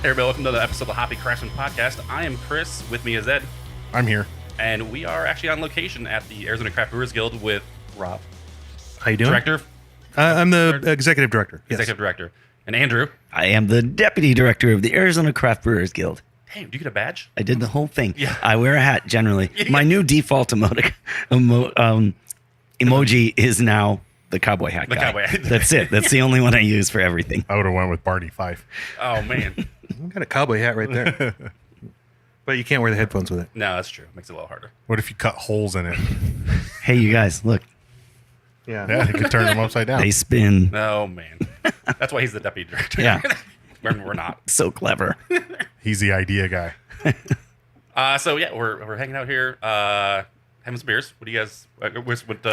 Hey everybody, welcome to the episode of the Hoppy Craftsman Podcast. I am Chris, with me is Ed. I'm here. And we are actually on location at the Arizona Craft Brewers Guild with Rob. How you doing? Director? I'm the Executive Director. Yes. Executive Director. And Andrew. I am the Deputy Director of the Arizona Craft Brewers Guild. Hey, do you get a badge? I did the whole thing. Yeah. I wear a hat generally. My new default emoji is now the cowboy hat guy. Cowboy hat. That's it. That's the only one I use for everything. I would have went with Barney Fife. Oh, man. I got a cowboy hat right there. But you can't wear the headphones with it. No, that's true. Makes it a little harder. What if you cut holes in it? Hey, you guys, look. Yeah, you could turn them upside down. They spin. Oh, man. That's why he's the Deputy Director. Yeah. We're not. So clever. He's the idea guy. So, yeah, we're hanging out here, having some beers. What do you guys... with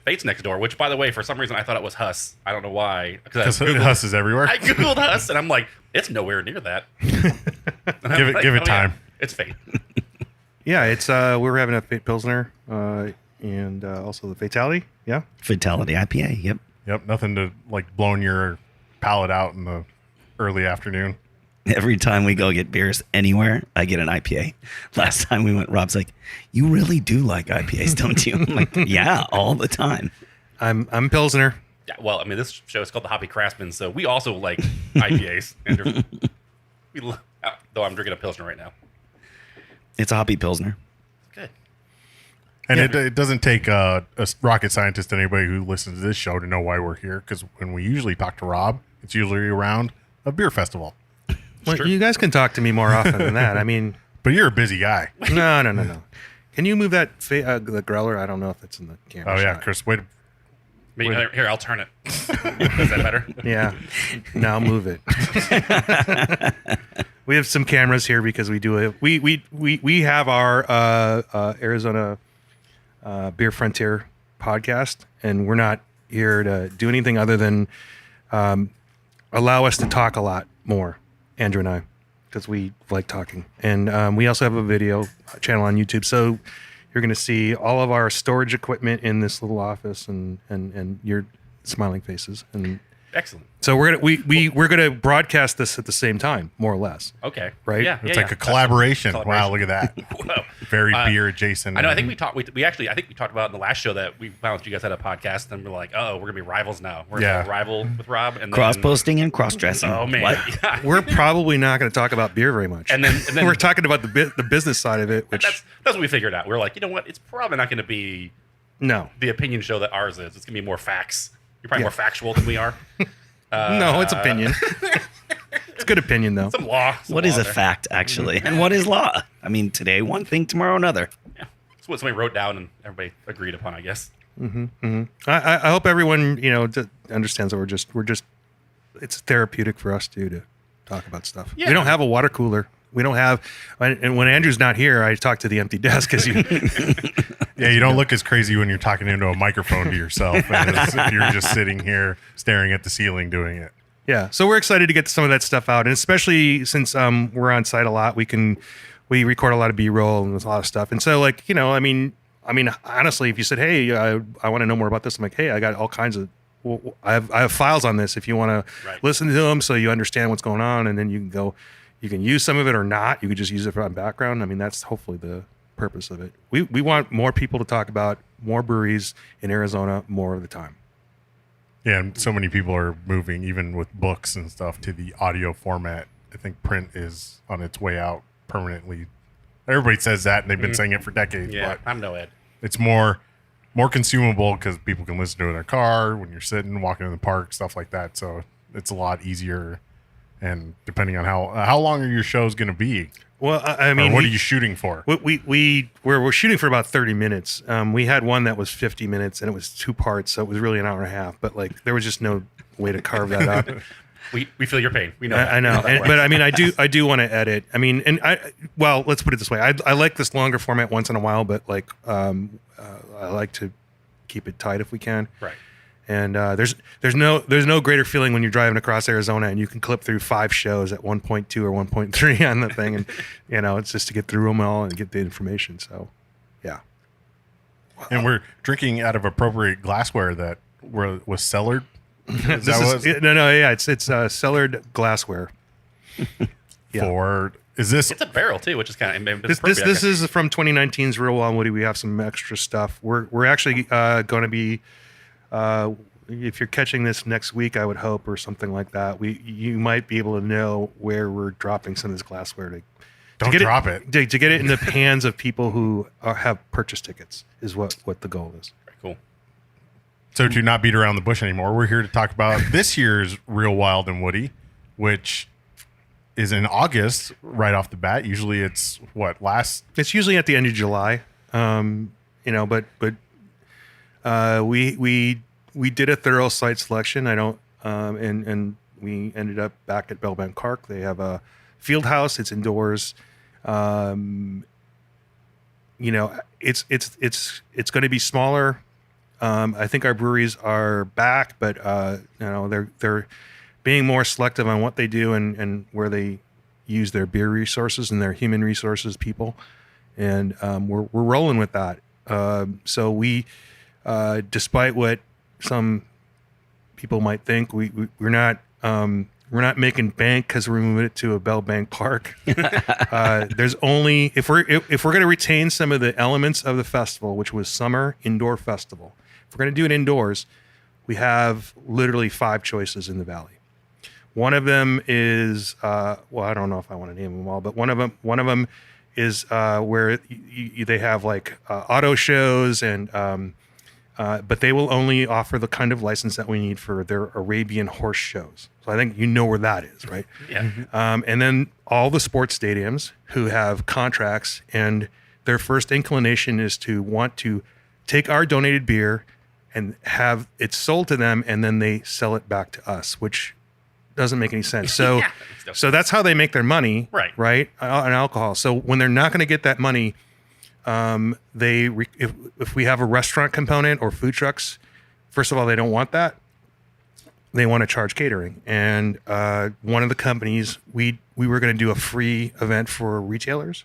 Fate's next door, which, by the way, for some reason, I thought it was Huss. I don't know why. Because Huss is everywhere. I Googled Huss, and I'm like, it's nowhere near that. Give it time. Yeah, it's Fate. Yeah, it's we're having a Fate Pilsner and also the Fatality. Yeah. Fatality IPA. Yep. Yep, nothing to like blowing your palate out in the early afternoon. Every time we go get beers anywhere, I get an IPA. Last time we went, Rob's like, "You really do like IPAs, don't you?" I'm like, "Yeah, all the time." I'm Pilsner. Yeah, well, I mean, this show is called the Hoppy Craftsman, so we also like IPAs. And though I'm drinking a Pilsner right now. It's a hoppy pilsner. Good. And it doesn't take a rocket scientist and anybody who listens to this show to know why we're here. Because when we usually talk to Rob, it's usually around a beer festival. Well, you guys can talk to me more often than that. I mean, But you're a busy guy. no. Can you move that the growler? I don't know if it's in the camera. Oh, yeah, shot. Chris. Wait. Here, I'll turn it. Is that better? Yeah. Now move it. We have some cameras here because we do we have our Arizona Beer Frontier podcast, and we're not here to do anything other than allow us to talk a lot more, Andrew and I, because we like talking. And we also have a video channel on YouTube, so you're going to see all of our storage equipment in this little office, and your smiling faces. And Excellent. so we're gonna broadcast this at the same time, more or less. Okay. Right? Yeah. It's like a collaboration. Wow, look at that. Whoa. Very beer adjacent. I know. I think we talked. We actually, I think we talked about in the last show that we found you guys had a podcast, and we're like, oh, we're gonna be rivals now. We're gonna rival with Rob, and then, Cross-posting and cross-dressing. Oh man, What? Yeah. We're probably not going to talk about beer very much. And then we're talking about the business side of it, which that's what we figured out. We're like, you know what? It's probably not going to be no, the opinion show that ours is. It's going to be more facts. You're probably Yeah. more factual than we are. no, it's opinion. It's good opinion though. Some law. What is a fact, actually? And what is law? I mean, today one thing, tomorrow another. Yeah. It's what somebody wrote down and everybody agreed upon, I guess. I hope everyone understands that we're just it's therapeutic for us to talk about stuff. Yeah. We don't have a water cooler. We don't have, and when Andrew's not here, I talk to the empty desk because you. Yeah, you don't look as crazy when you're talking into a microphone to yourself as if you're just sitting here staring at the ceiling doing it. Yeah, so we're excited to get some of that stuff out, and especially since we're on site a lot, we record a lot of B-roll and a lot of stuff, and so I mean, honestly, if you said, hey, I want to know more about this, I'm like, hey, I got all kinds of, I have files on this if you want to listen to them, so you understand what's going on, and then you can use some of it or not. You could just use it for background. I mean, that's hopefully the purpose of it. We want more people to talk about more breweries in Arizona more of the time. Yeah, and so many people are moving, even with books and stuff, to the audio format. I think print is on its way out permanently. Everybody says that, and they've been saying it for decades. Yeah, but I'm no Ed. it's more consumable because people can listen to it in their car, when you're sitting, walking in the park, stuff like that. So it's a lot easier. And depending on how long are your shows going to be? Well, I mean, or what are you shooting for? We're shooting for about 30 minutes. We had one that was 50 minutes, and it was 2 parts, so it was really an hour and a half. But there was just no way to carve that up. We feel your pain. We know. I know, but I mean, I do want to edit. I mean, let's put it this way: I like this longer format once in a while, but I like to keep it tight if we can. Right. And there's no greater feeling when you're driving across Arizona and you can clip through 5 shows at 1.2 or 1.3 on the thing, and it's just to get through them all and get the information. So, yeah. And we're drinking out of appropriate glassware that was cellared. Yeah, it's cellared glassware. for. Is this? It's a barrel too, which is kind of This is from 2019's Real Wild Woody. We have some extra stuff. We're actually going to be. If you're catching this next week, I would hope, or something like that, you might be able to know where we're dropping some of this glassware to Don't get drop it. to get it in the hands of people who have purchase tickets is what the goal is. Very cool. So to not beat around the bush anymore, we're here to talk about this year's Real Wild and Woody, which is in August right off the bat. Usually it's It's usually at the end of July, but we did a thorough site selection. And we ended up back at Bellbank Park. They have a field house. It's indoors. It's going to be smaller. I think our breweries are back, but they're being more selective on what they do and where they use their beer resources and their human resources people. And we're rolling with that. So we, despite what some people might think, we're not making bank because we're moving it to a Bellbank Park. There's only if we're going to retain some of the elements of the festival, which was summer indoor festival. If we're going to do it indoors, we have literally 5 choices in the valley. One of them is I don't know if I want to name them all, but one of them is where they have like auto shows and. But they will only offer the kind of license that we need for their Arabian horse shows. So I think you know where that is, right? Yeah. And then all the sports stadiums who have contracts, and their first inclination is to want to take our donated beer and have it sold to them, and then they sell it back to us, which doesn't make any sense. So, so that's how they make their money, right? On alcohol. So when they're not going to get that money, if we have a restaurant component or food trucks, first of all, they don't want that. They want to charge catering. And one of the companies, we were going to do a free event for retailers.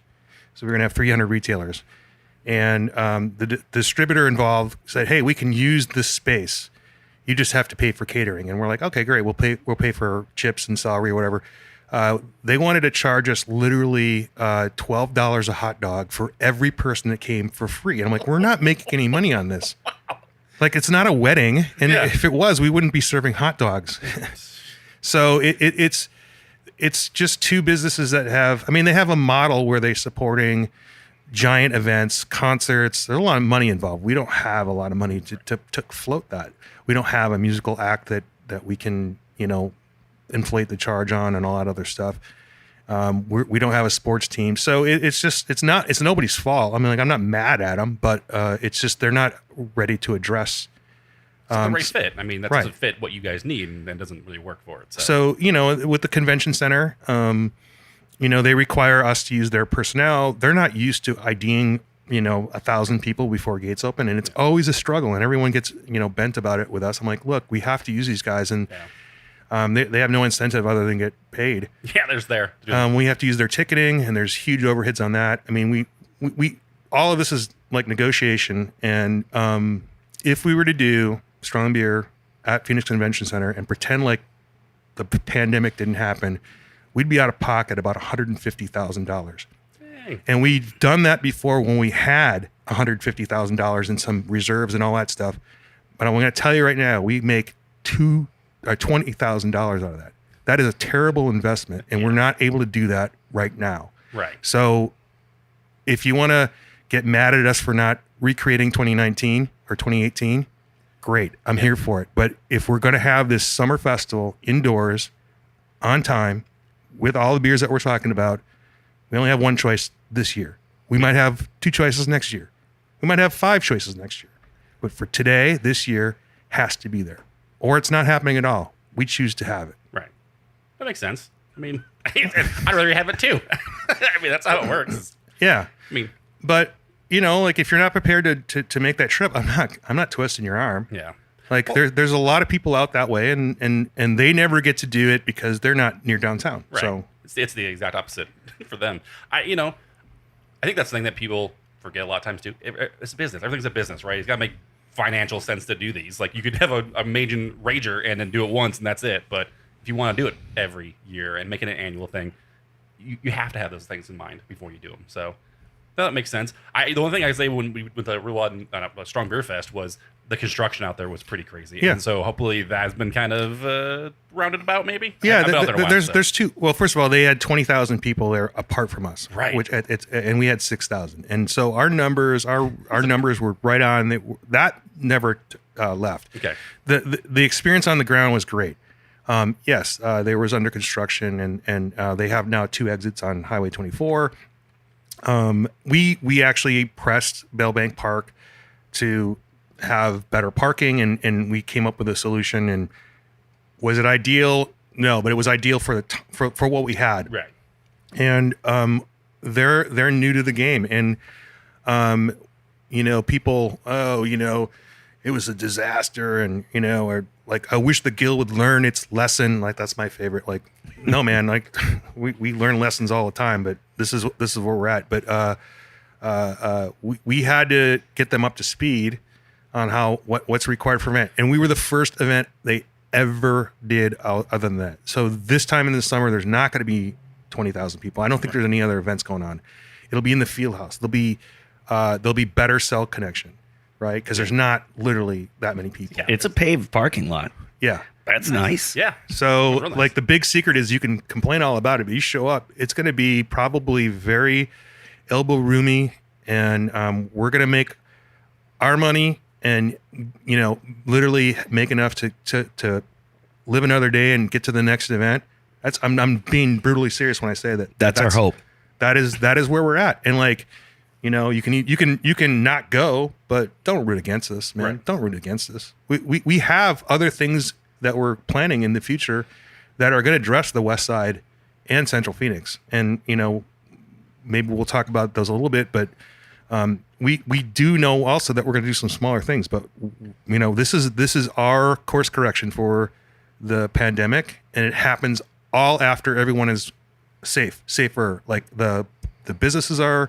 So we're going to have 300 retailers. And the distributor involved said, hey, we can use this space. You just have to pay for catering. And we're like, okay, great. We'll pay for chips and celery or whatever. They wanted to charge us literally $12 a hot dog for every person that came for free. And I'm like, we're not making any money on this. Like, it's not a wedding. And if it was, we wouldn't be serving hot dogs. So it's just 2 businesses that they have a model where they're supporting giant events, concerts. There's a lot of money involved. We don't have a lot of money to float that. We don't have a musical act that we can, inflate the charge on and all that other stuff. We don't have a sports team. So it's nobody's fault. I mean, like, I'm not mad at them, but it's just they're not ready to address. It's the right fit. I mean, that doesn't fit what you guys need, and that doesn't really work for it. So with the convention center, they require us to use their personnel. They're not used to IDing 1,000 people before gates open, and it's always a struggle, and everyone gets bent about it with us. I'm like, look, we have to use these guys, and they have no incentive other than get paid. Yeah, there. We have to use their ticketing, and there's huge overheads on that. I mean, we all of this is like negotiation, and if we were to do Strong Beer at Phoenix Convention Center and pretend like the pandemic didn't happen, we'd be out of pocket about $150,000. And we've done that before when we had $150,000 in some reserves and all that stuff. But I'm going to tell you right now, we make $20,000 out of that. That is a terrible investment, and we're not able to do that right now. Right. So if you want to get mad at us for not recreating 2019 or 2018, great. I'm here for it. But if we're going to have this summer festival indoors on time with all the beers that we're talking about, we only have one choice this year. We might have 2 choices next year. We might have 5 choices next year. But for today, this year has to be there. Or it's not happening at all. We choose to have it. Right. That makes sense. I mean, I'd rather have it too. I mean, that's how it works. Yeah. I mean, but like, if you're not prepared to make that trip, I'm not twisting your arm. Yeah. Like, there's a lot of people out that way, and they never get to do it because they're not near downtown. Right. So it's the exact opposite for them. I think that's the thing that people forget a lot of times too. It's a business. Everything's a business, right? It's got to make financial sense to do these. Like, you could have a major rager and then do it once and that's it. But if you want to do it every year and make it an annual thing, you have to have those things in mind before you do them. So that makes sense. The only thing I say when we with the Strong Beerfest was the construction out there was pretty crazy. Yeah. And so hopefully that's been kind of rounded about, maybe. Yeah, I've been out there a while, so. there's two. Well, first of all, they had 20,000 people there apart from us, Right. Which and we had 6,000, and so our numbers were right on. That never left. Okay. The experience on the ground was great. Yes, they was under construction, and they have now 2 exits on Highway 24. We actually pressed Bellbank Park to have better parking, and we came up with a solution. And was it ideal? No, but it was ideal for for what we had. Right. And they're new to the game, and people, it was a disaster, and or like, I wish the guild would learn its lesson. Like, that's my favorite. Like, no, man, like we learn lessons all the time, but this is where we're at. But we had to get them up to speed on what's required for event, and we were the first event they ever did other than that. So this time in the summer, there's not going to be 20,000 people. I don't think there's any other events going on. It'll be in the field house. There'll be better cell connection, right? Because there's not literally that many people. Yeah. It's a paved parking lot. Yeah. That's nice. Yeah. So, Real nice. like, the big secret is you can complain all about it, but you show up, it's going to be probably very elbow roomy, and we're going to make our money and, literally make enough to live another day and get to the next event. I'm being brutally serious when I say that. That's our hope. That is where we're at. And, like, you can not go, but don't root against us, man. Right. Don't root against us. We have other things that we're planning in the future that are going to address the West Side and Central Phoenix. And, maybe we'll talk about those a little bit, but we do know also that we're going to do some smaller things. But, this is our course correction for the pandemic, and it happens all after everyone is safer. Like, the businesses are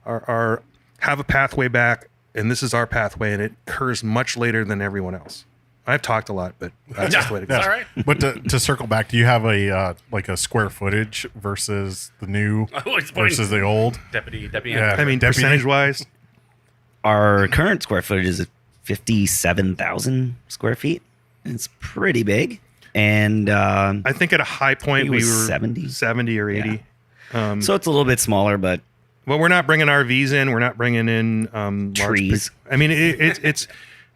have a pathway back, and this is our pathway, and it occurs much later than everyone else. I've talked a lot, but that's just the way it goes. All right. But to circle back, do you have a square footage versus the new versus the old? Deputy Yeah. I mean, Deputy- percentage-wise, Our current square footage is 57,000 square feet. It's pretty big. And I think at a high point It we were was 70. or 80. so it's a little bit smaller, but Well, we're not bringing RVs in. We're not bringing in large Trees. I mean, it's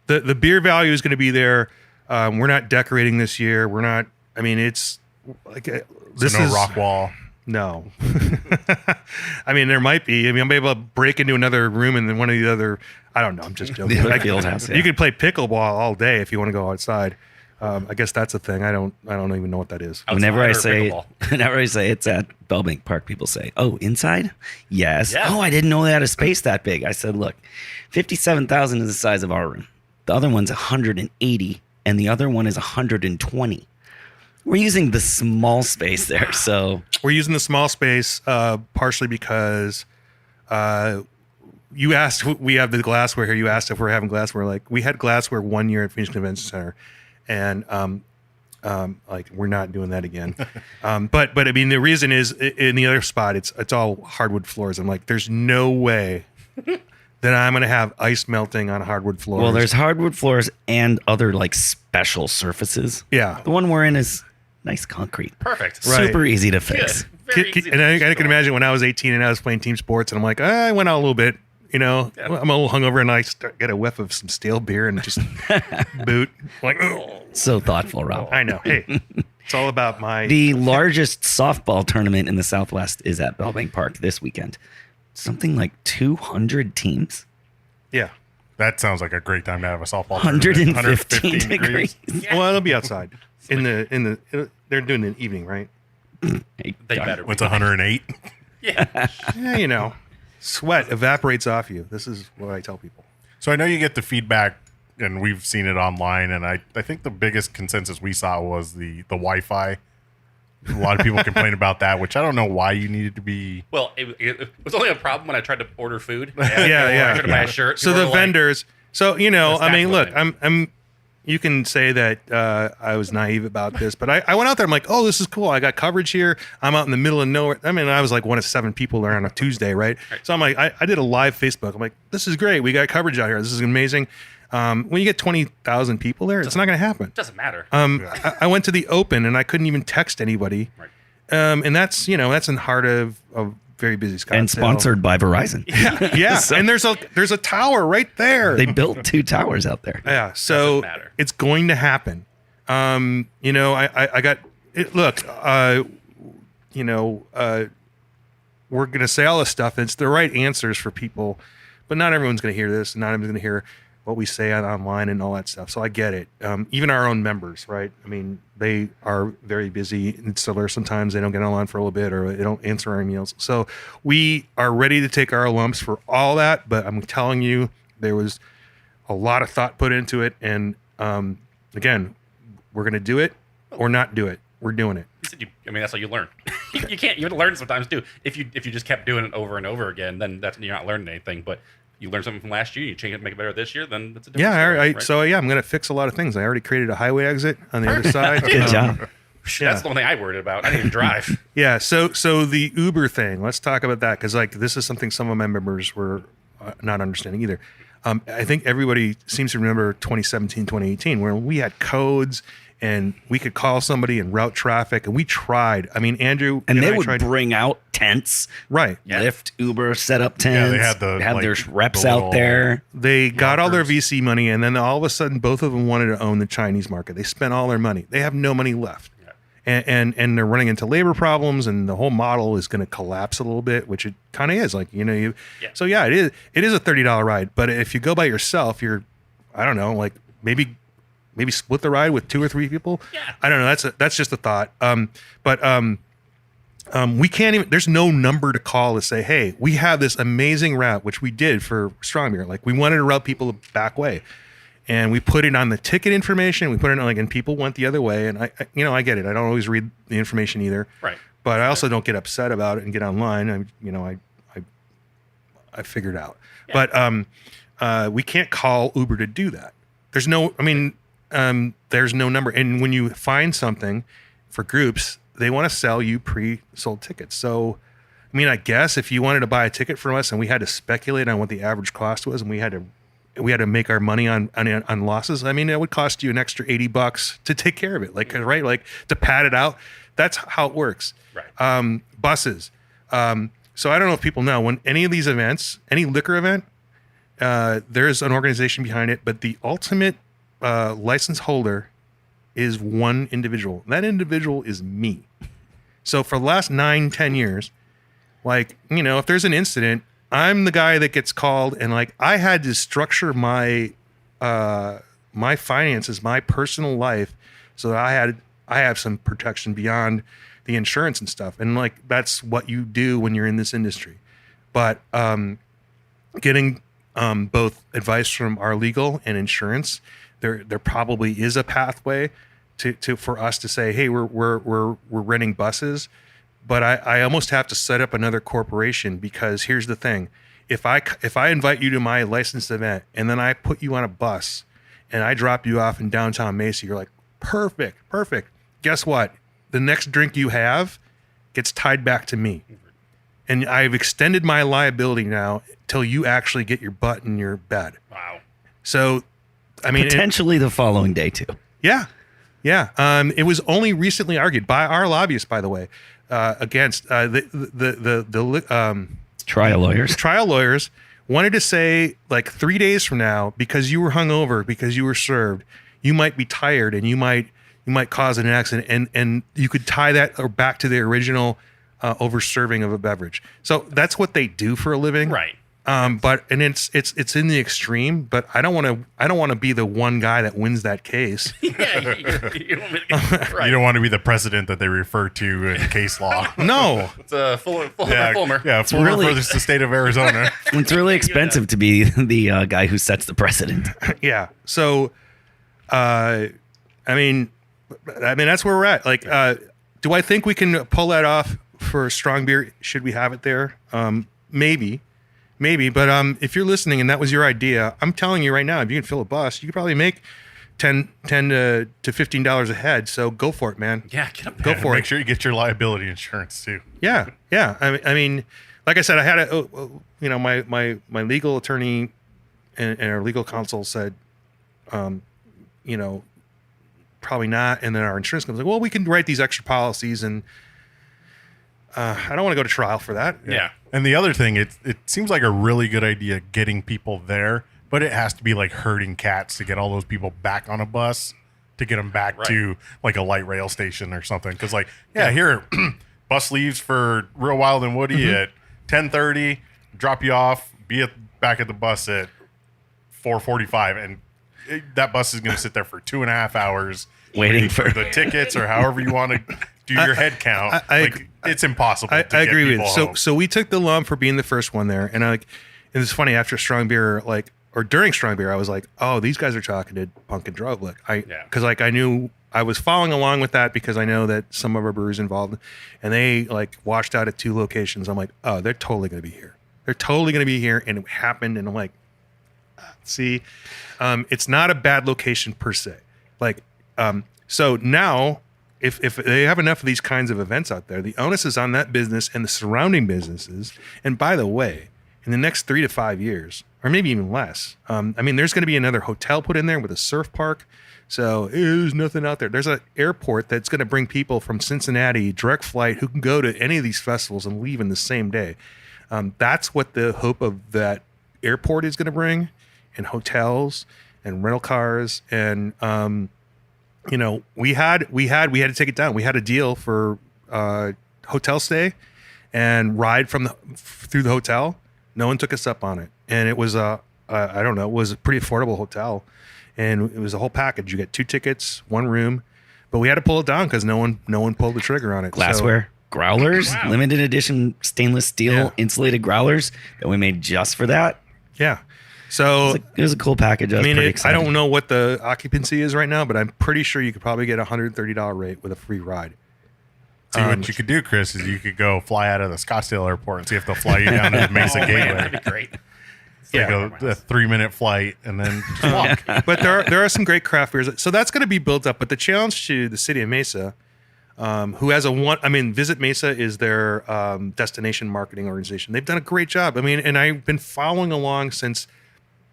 the beer value is going to be there. We're not decorating this year. We're not. I mean, it's like this So no is rock wall. No. I mean, there might be. I mean, I'm able to break into another room and then one of the other. I don't know. I'm just joking. The other Like, field house, yeah. You could play pickleball all day if you want to go outside. I guess that's a thing. I don't even know what that is. whenever I Outside or say pickleball? whenever I say it's at Bellbank Park, people say, "Oh, inside?" Yes. Yeah. Oh, I didn't know they had a space that big. I said, "Look, 57,000 is the size of our room. The other one's 180, and the other one is 120. We're using the small space there, so We're using the small space partially because you asked. We have the glassware here. You asked if we're having glassware. Like, we had glassware one year at Phoenix Convention Center, and like, we're not doing that again. But I mean, the reason is in the other spot, it's all hardwood floors. I'm like, there's no way that I'm going to have ice melting on hardwood floors. well, there's hardwood floors and other like special surfaces. Yeah. The one we're in is nice concrete. Perfect. Right. Super easy to fix. Good. Very easy And to I can imagine when I was 18 and I was playing team sports, and I'm like, I went out a little bit. I'm a little hungover, and I get a whiff of some stale beer and just boot. Like, oh, So thoughtful, Rob. I know. Hey, it's all about my. The largest softball tournament in the Southwest is at Bellbank Park this weekend. Something like 200 teams. Yeah. That sounds like a great time to have a softball tournament. 115 degrees. Well, it'll be outside. In the they're doing it in the evening, right? Hey, They darn. better. What's 108? Yeah. Yeah, sweat evaporates off you. This is what I tell people. So I know you get the feedback, and we've seen it online, and I think the biggest consensus we saw was the Wi-Fi. A lot of people complain about that, which I don't know why you needed to be. Well, it was only a problem when I tried to order food. Yeah. I tried to buy a shirt. So People the were like, vendors. So I mean, That's look, what I'm you can say that I was naive about this, but I went out there. I'm like, oh, this is cool. I got coverage here. I'm out in the middle of nowhere. I mean, I was like one of 7 people there on a Tuesday, right? So I'm like, I did a live Facebook. I'm like, this is great. We got coverage out here. This is amazing. When you get 20,000 people there, it's not going to happen. Doesn't matter. I went to the Open and I couldn't even text anybody. Right. And that's in the heart of very busy Scottsdale. And sponsored by Verizon. Yeah. So- and there's a tower right there. They built 2 towers out there. Yeah, so Doesn't matter. it's going to happen. I got it. Look, we're going to say all this stuff. And it's the right answers for people, but not everyone's going to hear this. And not everyone's going to hear what we say online and all that stuff. So I get it. Even our own members, right? I mean, they are very busy installers. Sometimes they don't get online for a little bit or they don't answer our emails. So we are ready to take our lumps for all that. But I'm telling you, there was a lot of thought put into it. And again, we're going to do it or not do it. We're doing it. That's how you learn. You have to learn sometimes too. If you just kept doing it over and over again, then you're not learning anything. But you learn something from last year, you change it, make it better this year, then that's a different story, right? So I'm going to fix a lot of things. I already created a highway exit on the other side. Good job. That's the only thing I worried about. I didn't even drive. Yeah. So the Uber thing, let's talk about that. Cause this is something some of my members were not understanding either. I think everybody seems to remember 2017, 2018, where we had codes and we could call somebody and route traffic, and we tried. I mean, Andrew And they I would tried, bring out tents, right. Lyft, Uber, set up tents. they had their reps the out little- there. They got all their Markers. VC money, and then all of a sudden, both of them wanted to own the Chinese market. They spent all their money. They have no money left, and they're running into labor problems, and the whole model is going to collapse a little bit, which it kind of is. Like So yeah, it is a $30 ride, but if you go by yourself, you're, I don't know, like maybe split the ride with 2 or 3 people. Yeah. I don't know. That's just a thought. We can't even, there's no number to call to say, hey, we have this amazing route, which we did for Strong Beer. Like we wanted to route people the back way, and we put it on the ticket information. We put it on and people went the other way. And I get it. I don't always read the information either. Right. But I also don't get upset about it and get online. I figured out, but we can't call Uber to do that. There's no number. And when you find something for groups, they want to sell you pre-sold tickets. So, I guess if you wanted to buy a ticket from us and we had to speculate on what the average cost was, and we had to make our money on losses, it would cost you an extra $80 to take care of it. Like to pad it out. That's how it works. Right. Buses. So I don't know if people know, when any of these events, any liquor event, there's an organization behind it, but the ultimate license holder is one individual. That individual is me. So for the last 9-10 years, if there's an incident, I'm the guy that gets called, and I had to structure my my finances, my personal life, so that I have some protection beyond the insurance and stuff. And that's what you do when you're in this industry. But getting both advice from our legal and insurance, there probably is a pathway to for us to say, hey, we're renting buses, but I almost have to set up another corporation, because here's the thing: if I invite you to my licensed event and then I put you on a bus and I drop you off in downtown Mesa, you're like, perfect. Guess what? The next drink you have gets tied back to me, and I've extended my liability now till you actually get your butt in your bed. Wow. So, Potentially the following day too. Yeah. It was only recently argued by our lobbyists, by the way, against the Trial lawyers. trial lawyers wanted to say 3 days from now, because you were hungover, because you were served, you might be tired and you might cause an accident, and you could tie that back to the original over serving of a beverage. So that's what they do for a living. Right. But it's in the extreme, but I don't want to be the one guy that wins that case. Yeah. You don't want to be the precedent that they refer to in case law. No. It's Fullmer. Yeah, Fullmer really- for the state of Arizona. It's really expensive to be the guy who sets the precedent. Yeah. So, that's where we're at. Do I think we can pull that off for Strong Beer? Should we have it there? Maybe. But if you're listening and that was your idea, I'm telling you right now, if you can fill a bus, you could probably make $10 to $15 a head. So go for it, man. Yeah, get up Go there. for Make it. sure you get your liability insurance too. Yeah. I mean, like I said, I had my legal attorney and our legal counsel said, probably not. And then our insurance company's like, well, we can write these extra policies, and I don't want to go to trial for that. Yeah. And the other thing, it seems like a really good idea getting people there, but it has to be like herding cats to get all those people back on a bus to get them back to like a light rail station or something. Because here, bus leaves for Real Wild and Woody at 10:30, drop you off, back at the bus at 4:45, and that bus is going to sit there for 2.5 hours Waiting for the tickets or however you want to do your head count. It's impossible. I to agree get with people you. home. So we took the lump for being the first one there, and it's funny, after Strong Beer, or during Strong Beer, I was like, oh, these guys are talking to Punk and Drug. Because I knew I was following along with that because I know that some of our brewers involved, and they washed out at 2 locations. I'm like, oh, they're totally going to be here. They're totally going to be here, and it happened. And I'm like, see, it's not a bad location per se. So now, if they have enough of these kinds of events out there, the onus is on that business and the surrounding businesses. And by the way, in the next 3 to 5 years, or maybe even less, there's going to be another hotel put in there with a surf park. So there's nothing out there. There's an airport that's going to bring people from Cincinnati, direct flight, who can go to any of these festivals and leave in the same day. That's what the hope of that airport is going to bring, and hotels and rental cars. And, we had to take it down. We had a deal for hotel stay and ride through the hotel. No one took us up on it. And it was it was a pretty affordable hotel. And it was a whole package. You get 2 tickets, 1 room, but we had to pull it down because no one pulled the trigger on it. Glassware, growlers, Wow. limited edition stainless steel insulated growlers that we made just for that. Yeah. So It was a cool package. I was pretty I excited. don't know what the occupancy is right now, but I'm pretty sure you could probably get a $130 rate with a free ride. See, what you could do, Chris, is you could go fly out of the Scottsdale airport and see if they'll fly you down to the Mesa Oh, man, Gateway. that'd be great. Like a 3-minute flight and then just walk. But there are some great craft beers. So that's going to be built up. But the challenge to the city of Mesa, who has Visit Mesa is their destination marketing organization. They've done a great job. And I've been following along since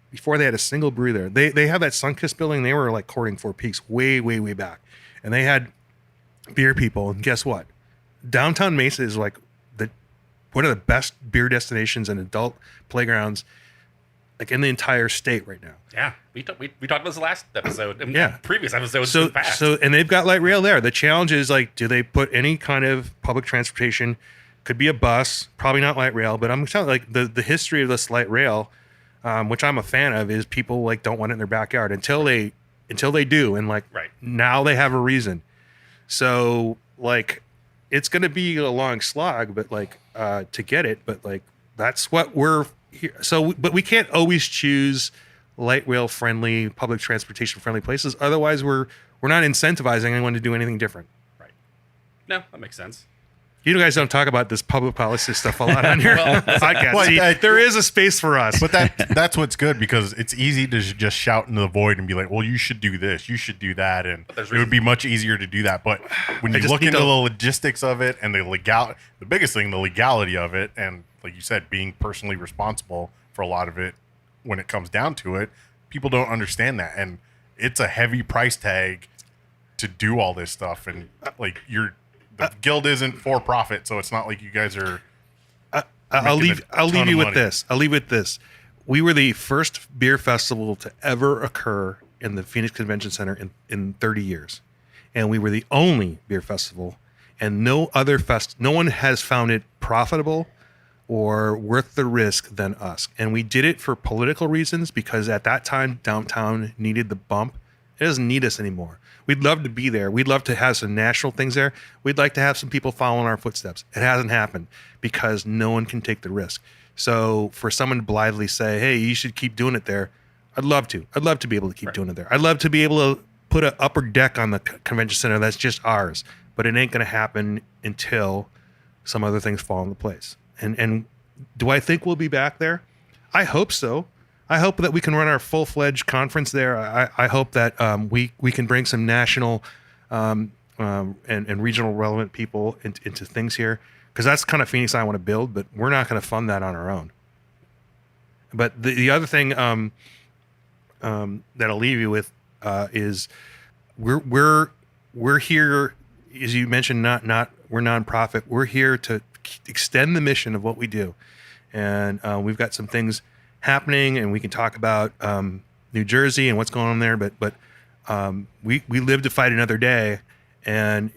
before they had a single brewery there. They have that Sunkist building. They were courting Four Peaks way, way, way back. And they had beer people. And guess what? Downtown Mesa is one of the best beer destinations and adult playgrounds in the entire state right now. Yeah, we talked about this last episode. And Yeah. previous episodes. in the past. And they've got light rail there. The challenge is do they put any kind of public transportation? Could be a bus, probably not light rail, but I'm telling the history of this light rail, which I'm a fan of, is people don't want it in their backyard until they do, and now they have a reason. So it's going to be a long slog, but to get it, but that's what we're here. So, but we can't always choose light rail friendly, public transportation friendly places. Otherwise, we're not incentivizing anyone to do anything different. Right. No, that makes sense. You guys don't talk about this public policy stuff a lot on your podcast. Well, See, there is a space for us. But that's what's good, because it's easy to just shout into the void and be like, well, you should do this, you should do that. And there's it would be much easier to do that. But when you just look need into to- the logistics of it and the biggest thing, the legality of it, and like you said, being personally responsible for a lot of it when it comes down to it, people don't understand that. And it's a heavy price tag to do all this stuff. And the guild isn't for profit, so it's not like you guys are. I'll leave you with money. this. I'll leave with this. We were the first beer festival to ever occur in the Phoenix Convention Center in 30 years. And we were the only beer festival, and no one has found it profitable or worth the risk than us. And we did it for political reasons, because at that time, downtown needed the bump. It doesn't need us anymore. We'd love to be there. We'd love to have some national things there. We'd like to have some people following our footsteps. It hasn't happened because no one can take the risk. So for someone to blithely say, hey, you should keep doing it there, I'd love to. I'd love to be able to keep doing it there. I'd love to be able to put an upper deck on the convention center that's just ours. But it ain't going to happen until some other things fall into place. And do I think we'll be back there? I hope so. I hope that we can run our full-fledged conference there. I hope that we can bring some national and regional relevant people into things here, because that's the kind of Phoenix I want to build, but we're not going to fund that on our own. But the other thing that I'll leave you with is we're here, as you mentioned, not we're nonprofit. We're here to extend the mission of what we do, and we've got some things happening, and we can talk about New Jersey and what's going on there. But we live to fight another day, and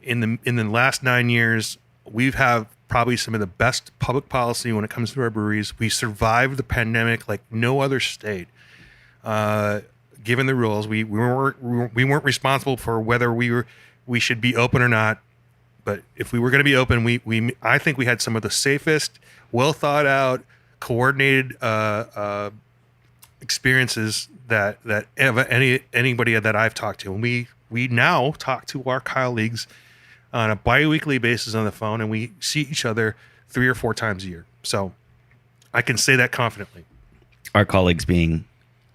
in the last 9 years, we've had probably some of the best public policy when it comes to our breweries. We survived the pandemic like no other state. Given the rules, we weren't responsible for whether we should be open or not. But if we were going to be open, I think we had some of the safest, well thought out, coordinated experiences that anybody that I've talked to. And we now talk to our colleagues on a bi-weekly basis on the phone, and we see each other 3 or 4 times a year. So I can say that confidently. Our colleagues being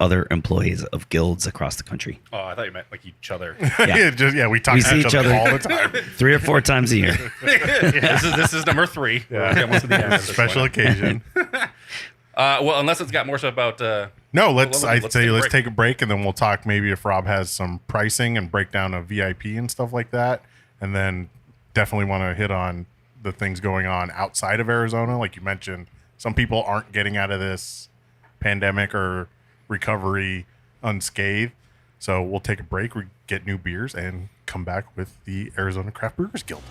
other employees of guilds across the country. Oh, I thought you meant like each other. Yeah. We talk We to see each other all the time. 3 or 4 times a year. This is number 3. Yeah. Almost to the end of this Special one. occasion. Well, unless it's got more stuff about. No, let's take take a break, and then we'll talk maybe if Rob has some pricing and breakdown of VIP and stuff like that. And then definitely want to hit on the things going on outside of Arizona. Like you mentioned, some people aren't getting out of this pandemic or recovery unscathed. So we'll take a break, we get new beers, and come back with the Arizona Craft Brewers Guild.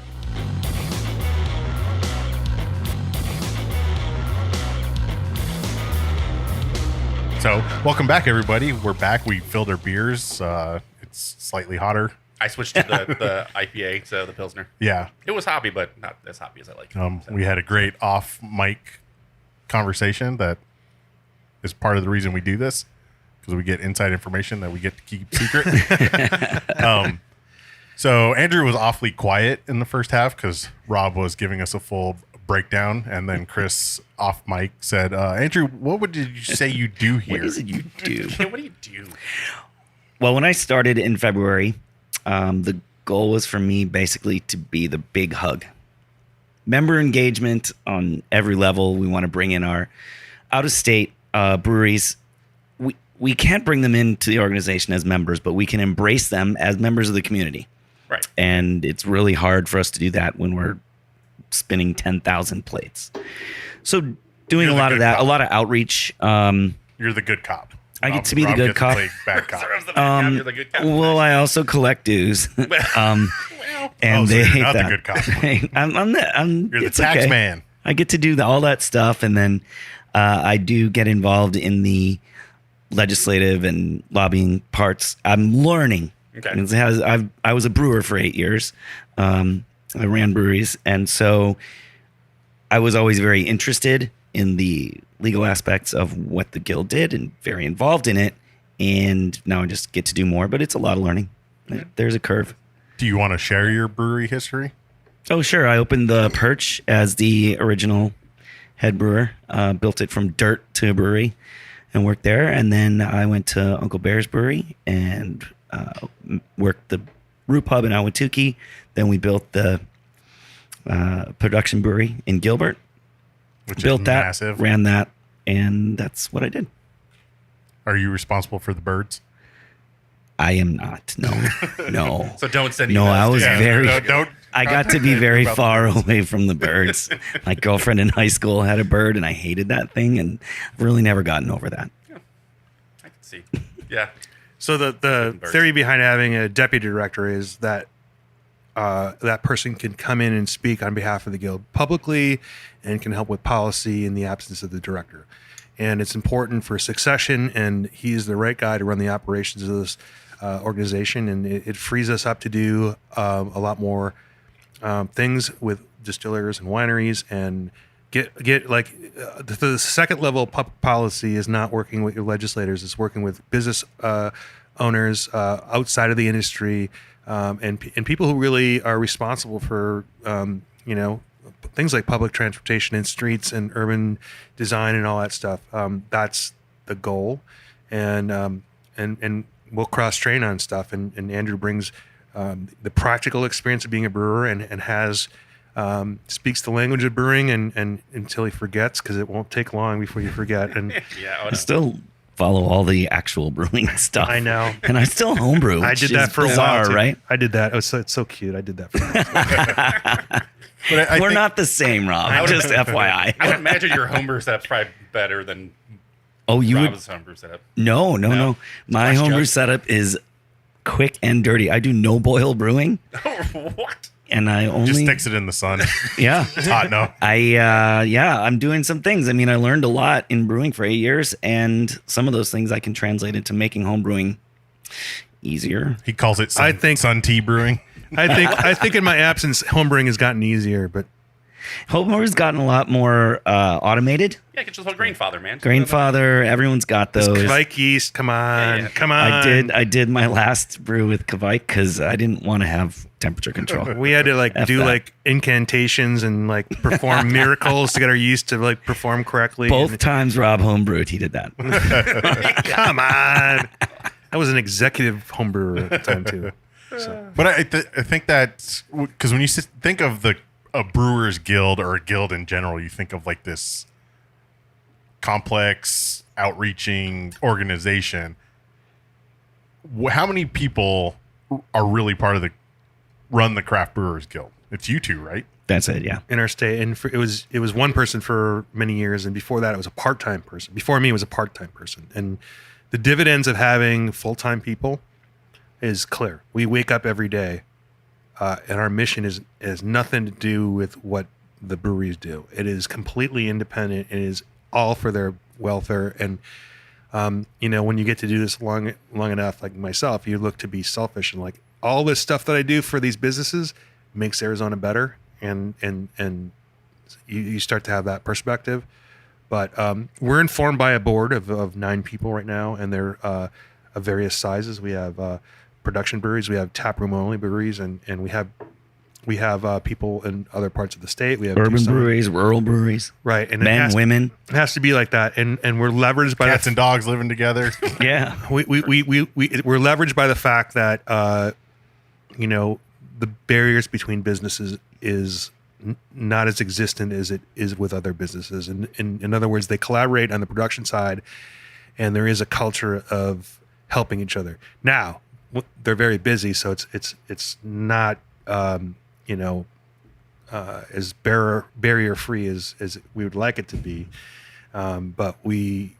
So welcome back, everybody. We're back. We filled our beers. It's slightly hotter. I switched to the IPA, so the Pilsner. Yeah. It was hoppy, but not as hoppy as I like. We had a great off-mic conversation that is part of the reason we do this, because we get inside information that we get to keep secret. So Andrew was awfully quiet in the first half because Rob was giving us a full breakdown, and then Chris off mic said, Andrew, did you say you do here? What is it you do? What do you do? Well, when I started in February, the goal was for me basically to be the big hug. Member engagement on every level. We want to bring in our out-of-state breweries. We can't bring them into the organization as members, but we can embrace them as members of the community. Right. And it's really hard for us to do that when we're spinning 10,000 plates. So doing a lot of that, a lot of outreach. You're the good cop. I get to be the good cop. Bad cop. You're the good cop. Well, I also collect dues. And so they you're hate not the that. good cop. You're the it's tax okay. man. I get to do all that stuff, and then I do get involved in the legislative and lobbying parts. I'm learning. Okay. And I was a brewer for 8 years. I ran breweries, and so I was always very interested in the legal aspects of what the guild did and very involved in it. And now I just get to do more, but it's a lot of learning. There's a curve. Do you want to share your brewery history? Oh, sure. I opened the Perch as the original head brewer, built it from dirt to a brewery and worked there. And then I went to Uncle Bear's Brewery and worked the brew pub in Ahwatukee. Then we built the production brewery in Gilbert. Which built is that, massive. ran that, and that's what I did. Are you responsible for the birds? I am not. No. So don't send. No, emails I was to Andrew. very. Don't. I got to be very far away from the birds. My girlfriend in high school had a bird, and I hated that thing, and I've really never gotten over that. I can see. Yeah. So the theory behind having a deputy director is that that person can come in and speak on behalf of the guild publicly and can help with policy in the absence of the director. And it's important for succession, and he's the right guy to run the operations of this organization. And it frees us up to do a lot more things with distillers and wineries, and get like the second level public policy is not working with your legislators. It's working with business owners outside of the industry, and people who really are responsible for things like public transportation and streets and urban design and all that stuff. the goal, and we'll cross train on stuff. And Andrew brings the practical experience of being a brewer and has speaks the language of brewing and until he forgets, because it won't take long before you forget. And Yeah, I still follow all the actual brewing stuff. I know. And I still homebrew. I which did is that for a bizarre, while too. right? I did that. It's so cute. I did that for a while. But We're not the same, Rob. Just FYI. I would imagine your homebrew setup's probably better than Oh, you would? Rob's homebrew setup. No. My Nice homebrew job. setup is quick and dirty. I do no boil brewing, What? and I only just sticks it in the sun. yeah. It's hot enough. I'm doing some things. I mean, I learned a lot in brewing for 8 years, and some of those things I can translate into making home brewing easier. He calls it I think- sun tea brewing. I think in my absence, homebrewing has gotten easier, but Homebrew's gotten a lot more automated. Yeah, get yourself a Grainfather, man. Grainfather, everyone's got those. Kvike yeast, come on, Yeah. come on. I did my last brew with Kvike because I didn't want to have temperature control. We had to F do that. incantations and perform miracles to get our yeast to perform correctly. Both times Rob homebrewed, he did that. Come on. I was an executive homebrewer at the time too. So. But I think that because when you think of a Brewers Guild or a guild in general, you think of like this complex, outreaching organization. How many people are really part of run the Craft Brewers Guild? It's you two, right? That's it, yeah. In our state, and it was one person for many years, and before that, it was a part-time person. Before me, it was a part-time person, and the dividends of having full-time people is clear. We wake up every day, and our mission has nothing to do with what the breweries do. It is completely independent. It is all for their welfare. And when you get to do this long enough, like myself, you look to be selfish and like all this stuff that I do for these businesses makes Arizona better, and you start to have that perspective. But we're informed by a board of 9 people right now, and they're of various sizes. We have production breweries, we have taproom only breweries, and we have people in other parts of the state. We have Urban Tucson. breweries, rural breweries, Right? And men, women. it has to be like that, and we're leveraged by Cats and dogs living together. Yeah. we're leveraged by the fact that the barriers between businesses is not as existent as it is with other businesses. And in other words, they collaborate on the production side, and there is a culture of helping each other. Now they're very busy, so it's not as barrier free as we would like it to be. But we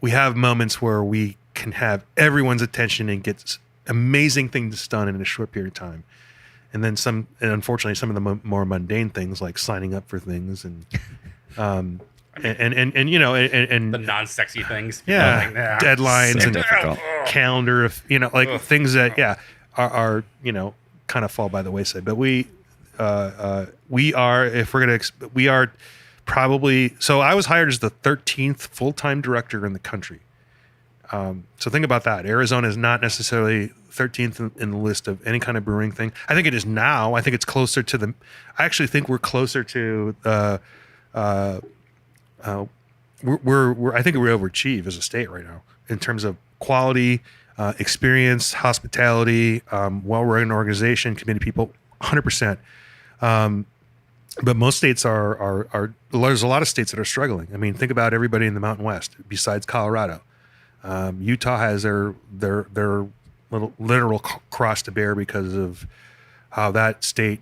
have moments where we can have everyone's attention and get amazing things done in a short period of time. And then unfortunately, some of the more mundane things like signing up for things and The non-sexy things. yeah, deadlines So and difficult. calendar of things that are kind of fall by the wayside. But we are probably, so I was hired as the 13th full-time director in the country. So think about that. Arizona is not necessarily 13th in the list of any kind of brewing thing. I think it is now. I think it's closer to I actually think we're closer to I think we overachieve as a state right now in terms of quality, experience, hospitality, well-run organization, committed people, 100%. But most states are there's a lot of states that are struggling. I mean, think about everybody in the Mountain West besides Colorado. Utah has their little literal cross to bear because of how that state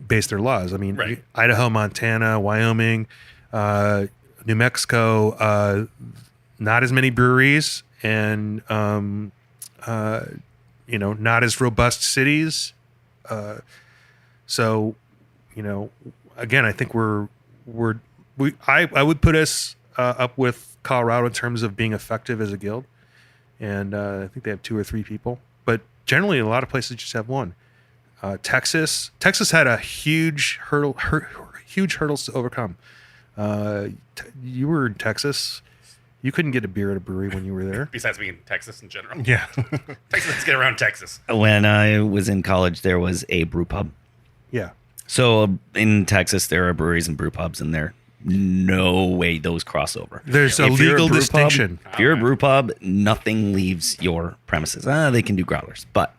based their laws. I mean, Right. Idaho, Montana, Wyoming, New Mexico, not as many breweries and not as robust cities. So, again, I think I would put us up with Colorado in terms of being effective as a guild, and I think they have 2 or 3 people. But generally, a lot of places just have 1. Texas had a huge hurdles to overcome. You were in Texas. You couldn't get a beer at a brewery when you were there. Besides being in Texas in general. Yeah. Texas, let's get around Texas. When I was in college, there was a brew pub. Yeah. So in Texas, there are breweries and brew pubs, and they're no way those cross over. There's a If you're legal brew distinction. Pub, if you're a brew pub, nothing leaves your premises. They can do growlers, but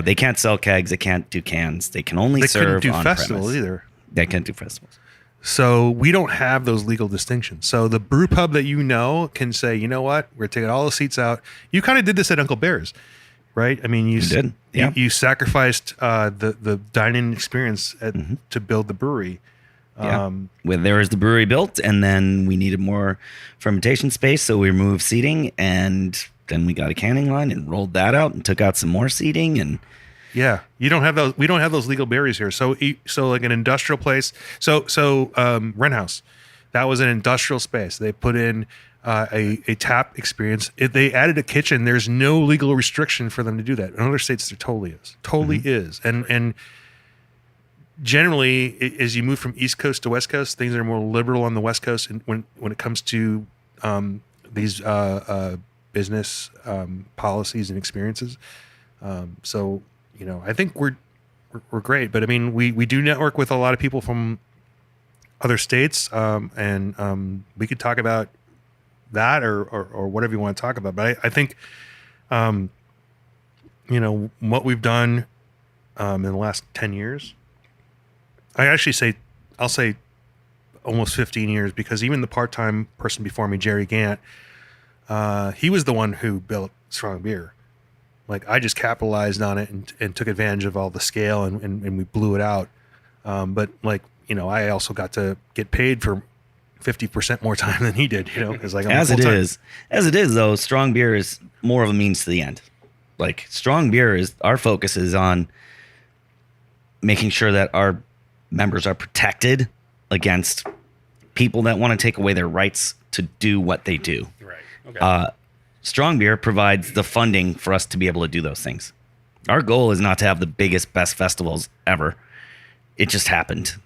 they can't sell kegs. They can't do cans. They can only They serve couldn't do on festivals premise. either. They can't do festivals. So we don't have those legal distinctions. So the brew pub that you know can say, you know what, we're taking all the seats out. You kind of did this at Uncle Bear's, right? I mean, you did. Yeah. you sacrificed the dining experience to build the brewery. Yeah. When there was the brewery built, and then we needed more fermentation space, so we removed seating, and then we got a canning line and rolled that out and took out some more seating. And Yeah, you don't have those. We don't have those legal barriers here. So like an industrial place. So Rent House, that was an industrial space. They put in a tap experience. If they added a kitchen, there's no legal restriction for them to do that. In other states, there totally is. And generally, as you move from East Coast to West Coast, things are more liberal on the West Coast. And when it comes to these business policies and experiences, so. You know, I think we're great, but I mean, we do network with a lot of people from other states, and we could talk about that or whatever you want to talk about. But I think, you know, what we've done in the last 10 years, I'll say almost 15 years, because even the part-time person before me, Jerry Gant, he was the one who built Strong Beer. Like, I just capitalized on it and took advantage of all the scale and we blew it out. But like, you know, I also got to get paid for 50% more time than he did, you know, because like as it is though, Strong Beer is more of a means to the end. Like, Strong Beer is, our focus is on making sure that our members are protected against people that want to take away their rights to do what they do. Right. Okay. Strong Beer provides the funding for us to be able to do those things. Our goal is not to have the biggest, best festivals ever. It just happened.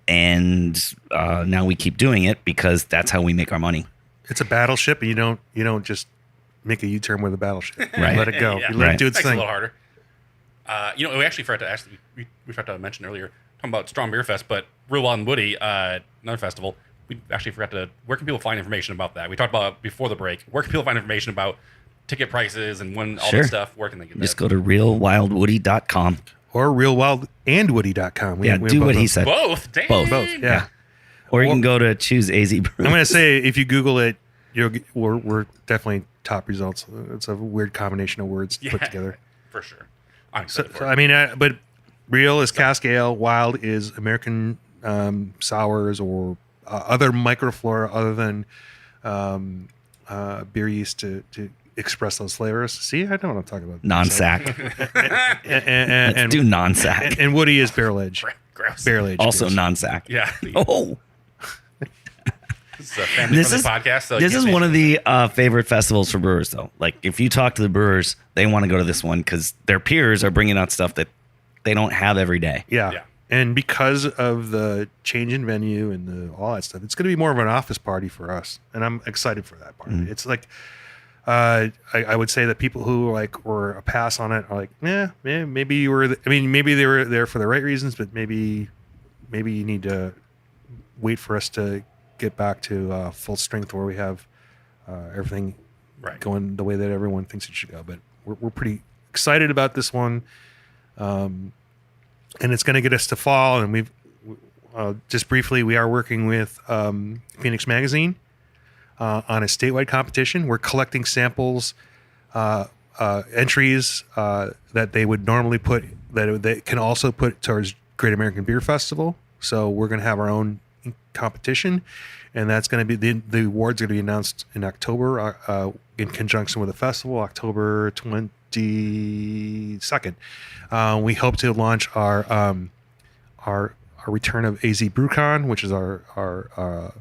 And now we keep doing it because that's how we make our money. It's a battleship, and you don't just make a U-turn with a battleship. Right. You let it go. Yeah. You let it do its Makes it a thing. little harder. You know, we actually forgot to ask. We forgot to mention earlier talking about Strong Beerfest, but Real Wild and Woody, another festival. We actually forgot to. Where can people find information about that? We talked about it before the break. Where can people find information about ticket prices and when all Sure. that stuff? Where can they get Just that? go to realwildwoody.com. Or realwildandwoody.com. Yeah, do what he said. Both. Dang. Both. Yeah. Or you can go to choose AZ Brewers. I'm going to say, if you Google it, we're definitely top results. It's a weird combination of words put together. For sure. I'm So, excited so for I it. mean, but real is cask ale, wild is American sours or other microflora other than beer yeast to express those flavors. See, I know what I'm talking about. Non-sack. And Let's do non-sack. and Woody is barrel age. Gross. Barrel age. Also beers. non-sack. Yeah. Oh, This is a family this friendly is podcast. So this you is can't one say- of the favorite festivals for brewers, though. Like, if you talk to the brewers, they want to go to this one because their peers are bringing out stuff that they don't have every day. Yeah. Yeah. And because of the change in venue and all that stuff, it's going to be more of an office party for us. And I'm excited for that part. It's like, I would say that people who like were a pass on it are like, maybe you were, maybe they were there for the right reasons, but maybe you need to wait for us to get back to full strength where we have everything Right. going the way that everyone thinks it should go. But we're pretty excited about this one. And it's going to get us to fall. And we've just briefly, we are working with Phoenix Magazine on a statewide competition. We're collecting samples, entries that they would normally put, that they can also put towards Great American Beer Festival. So we're going to have our own competition, and that's going to be the awards going to be announced in October in conjunction with the festival, October 22nd. We hope to launch our return of AZ BrewCon, which is our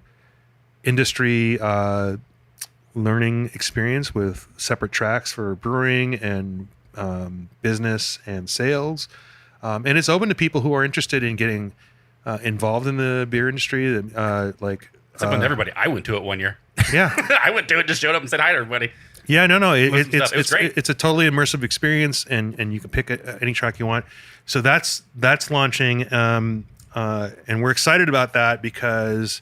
industry learning experience with separate tracks for brewing and business and sales. And it's open to people who are interested in getting involved in the beer industry. It's open to everybody. I went to it one year. Yeah. I went to it, just showed up and said hi to everybody. Yeah, no. Listen to stuff. It was great. It's a totally immersive experience, and you can pick any track you want. So that's launching, and we're excited about that because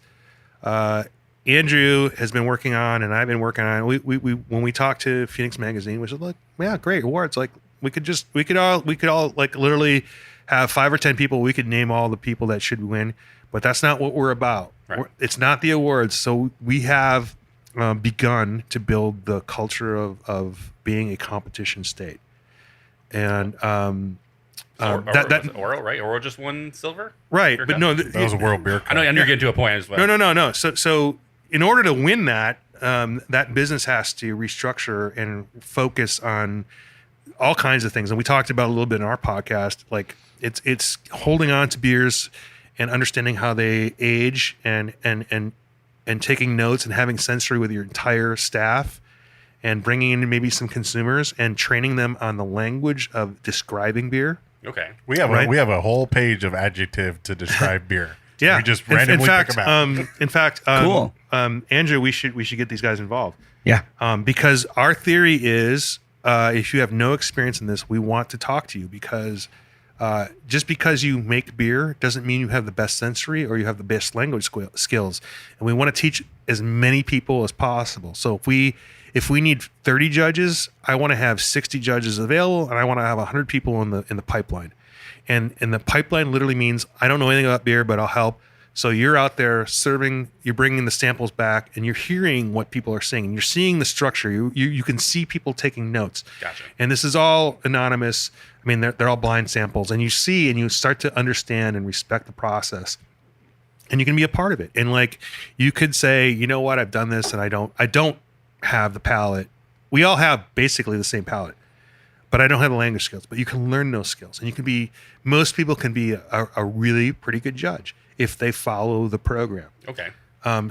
Andrew has been working on, and I've been working on. We when we talked to Phoenix Magazine, we said, "Look, yeah, great awards. Like we could all like literally have 5 or 10 people. We could name all the people that should win, but that's not what we're about. Right. It's not the awards. So we have begun to build the culture of being a competition state, and Was it Oro, right? Oro just won silver. right, Beer but Cup? no, That was a World Beer Cup. I know you're getting to a point as well. No. So in order to win that, that business has to restructure and focus on all kinds of things. And we talked about a little bit in our podcast. Like it's holding on to beers and understanding how they age and taking notes and having sensory with your entire staff and bringing in maybe some consumers and training them on the language of describing beer. Okay. We have Right. we have a whole page of adjective to describe beer. Yeah, we just randomly pick them out. in fact, Cool. Andrew, we should get these guys involved. Yeah. Because our theory is, if you have no experience in this, we want to talk to you because just because you make beer doesn't mean you have the best sensory or you have the best language skills. And we want to teach as many people as possible. So if we need 30 judges, I want to have 60 judges available, and I want to have 100 people in the pipeline. And the pipeline literally means I don't know anything about beer, but I'll help. So you're out there serving, you're bringing the samples back, and you're hearing what people are saying. You're seeing the structure. You can see people taking notes. Gotcha. And this is all anonymous. I mean, they're all blind samples, and you see and you start to understand and respect the process, and you can be a part of it. And like you could say, you know what, I've done this, and I don't have the palate. We all have basically the same palate, but I don't have the language skills. But you can learn those skills, and you can be. Most people can be a really pretty good judge if they follow the program. Okay.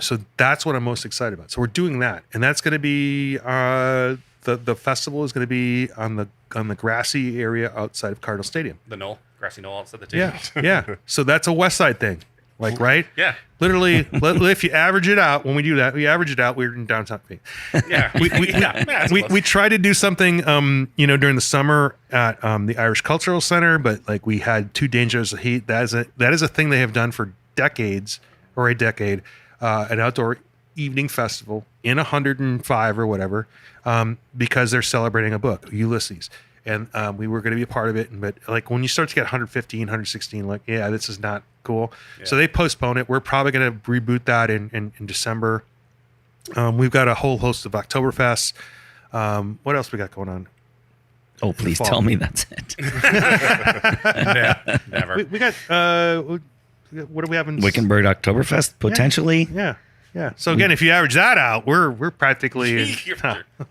So that's what I'm most excited about. So we're doing that, and that's going to be the festival is going to be on the grassy area outside of Cardinal Stadium. The knoll, grassy knoll outside the tee. Yeah. So that's a West Side thing, like right? Yeah. Literally, if you average it out, when we do that, we're in downtown Phoenix. Yeah. We try to do something, during the summer at the Irish Cultural Center, but like we had 2 Dangers of Heat. That is a thing they have done for decades or a decade, an outdoor evening festival in 105 or whatever, because they're celebrating a book, Ulysses. And we were going to be a part of it. But like when you start to get 115, 116, like, yeah, this is not cool. Yeah. So they postpone it. We're probably going to reboot that in December. We've got a whole host of Oktoberfest. What else we got going on? Oh, please tell me that's it. Never. We got, what do we have in Wickenburg Oktoberfest, potentially. Yeah. So again, if you average that out, we're practically You're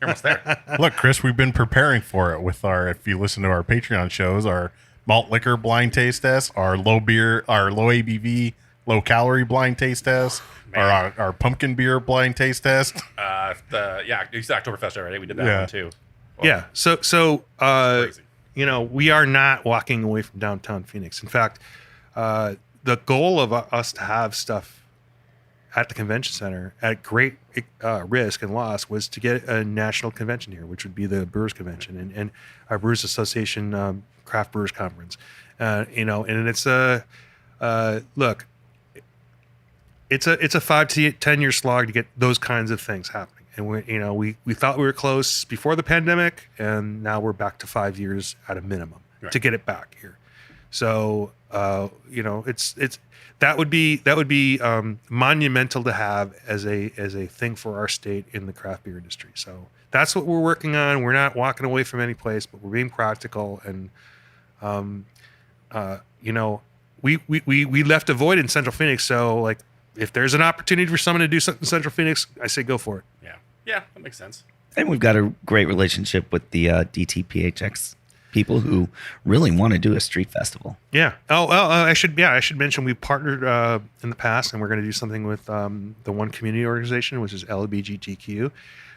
almost there. Look, Chris, we've been preparing for it with if you listen to our Patreon shows, our malt liquor blind taste test, our low ABV, low calorie blind taste test, our pumpkin beer blind taste test. You said Oktoberfest already. We did that one too. Well, yeah. So crazy. We are not walking away from downtown Phoenix. In fact, the goal of us to have stuff at the convention center at great risk and loss was to get a national convention here, which would be the Brewers Convention and our Brewers Association Craft Brewers Conference. And it's look, it's a 5 to 10 year slog to get those kinds of things happening. And we thought we were close before the pandemic, and now we're back to 5 years at a minimum to get it back here. So it's that would be monumental to have as a thing for our state in the craft beer industry. So that's what we're working on. We're not walking away from any place, but we're being practical. And we left a void in Central Phoenix. So like, if there's an opportunity for someone to do something in Central Phoenix, I say go for it. Yeah, that makes sense. And we've got a great relationship with the DTPHX people who really want to do a street festival. Yeah. I should mention we partnered in the past, and we're going to do something with the one community organization, which is LBGTQ.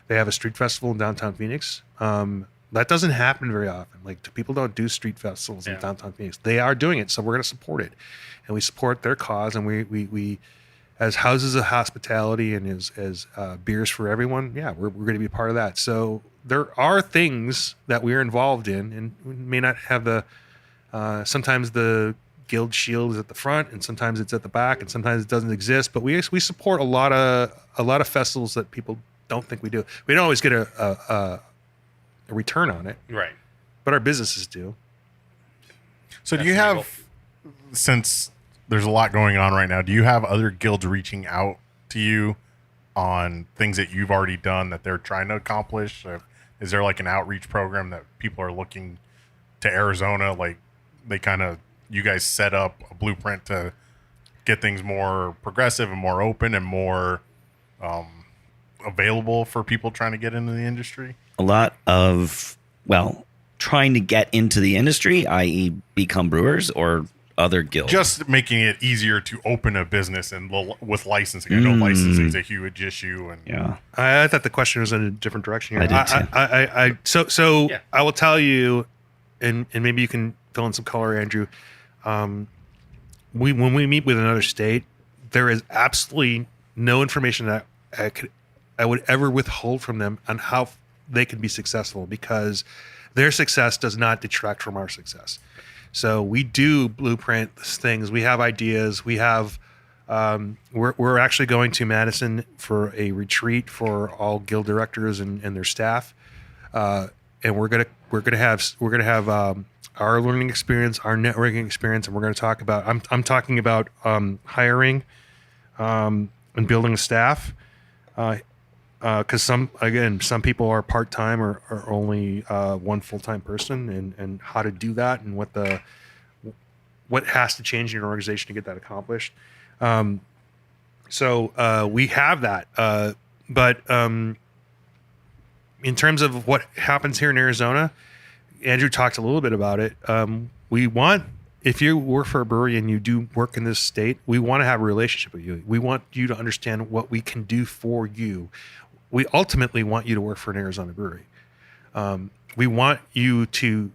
They have a street festival in downtown Phoenix. That doesn't happen very often. Like, people don't do street festivals in downtown Phoenix. They are doing it, so we're going to support it, and we support their cause. And we as houses of hospitality and as beers for everyone, we're going to be part of that. So there are things that we're involved in, and we may not have the sometimes the guild shield is at the front, and sometimes it's at the back, and sometimes it doesn't exist. But we support a lot of festivals that people don't think we do. We don't always get a return on it, Right. but our businesses do. So do That's you the have, goal. since there's a lot going on right now, do you have other guilds reaching out to you on things that you've already done that they're trying to accomplish? Is there like an outreach program that people are looking to Arizona? Like you guys set up a blueprint to get things more progressive and more open and more available for people trying to get into the industry? A lot of, trying to get into the industry, i.e. become brewers, or other guilds? Just making it easier to open a business and with licensing. I know licensing is a huge issue. And Yeah. I thought the question was in a different direction here. I did too. So Yeah. I will tell you, and maybe you can fill in some color, Andrew. When we meet with another state, there is absolutely no information that I would ever withhold from them on how they can be successful, because their success does not detract from our success. So we do blueprint things. We have ideas. We have. We're actually going to Madison for a retreat for all guild directors and their staff, and we're gonna have our learning experience, our networking experience, and we're gonna talk about. I'm talking about hiring and building a staff. Because some people are part-time or only one full-time person, and how to do that, and what has to change in your organization to get that accomplished. So we have that. But in terms of what happens here in Arizona, Andrew talked a little bit about it. If you work for a brewery and you do work in this state, we want to have a relationship with you. We want you to understand what we can do for you. We ultimately want you to work for an Arizona brewery. We want you to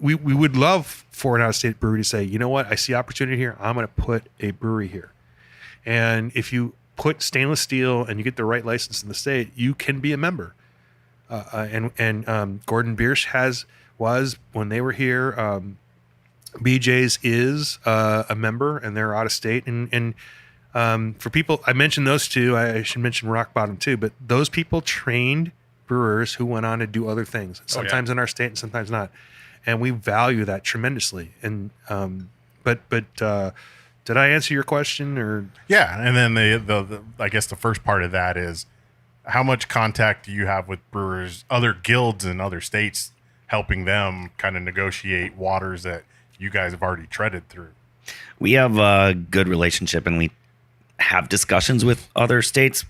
we would love for an out-of-state brewery to say, you know what, I see opportunity here. I'm going to put a brewery here. And if you put stainless steel and you get the right license in the state, you can be a member. And Gordon Biersch was when they were here. BJ's is a member, and they're out of state. And for people, I mentioned those two. I should mention Rock Bottom too. But those people trained brewers who went on to do other things, sometimes in our state and sometimes not. And we value that tremendously. And but did I answer your question? Or yeah, and then the I guess the first part of that is, how much contact do you have with brewers, other guilds in other states, helping them kind of negotiate waters that you guys have already treaded through? We have a good relationship, and we have discussions with other states.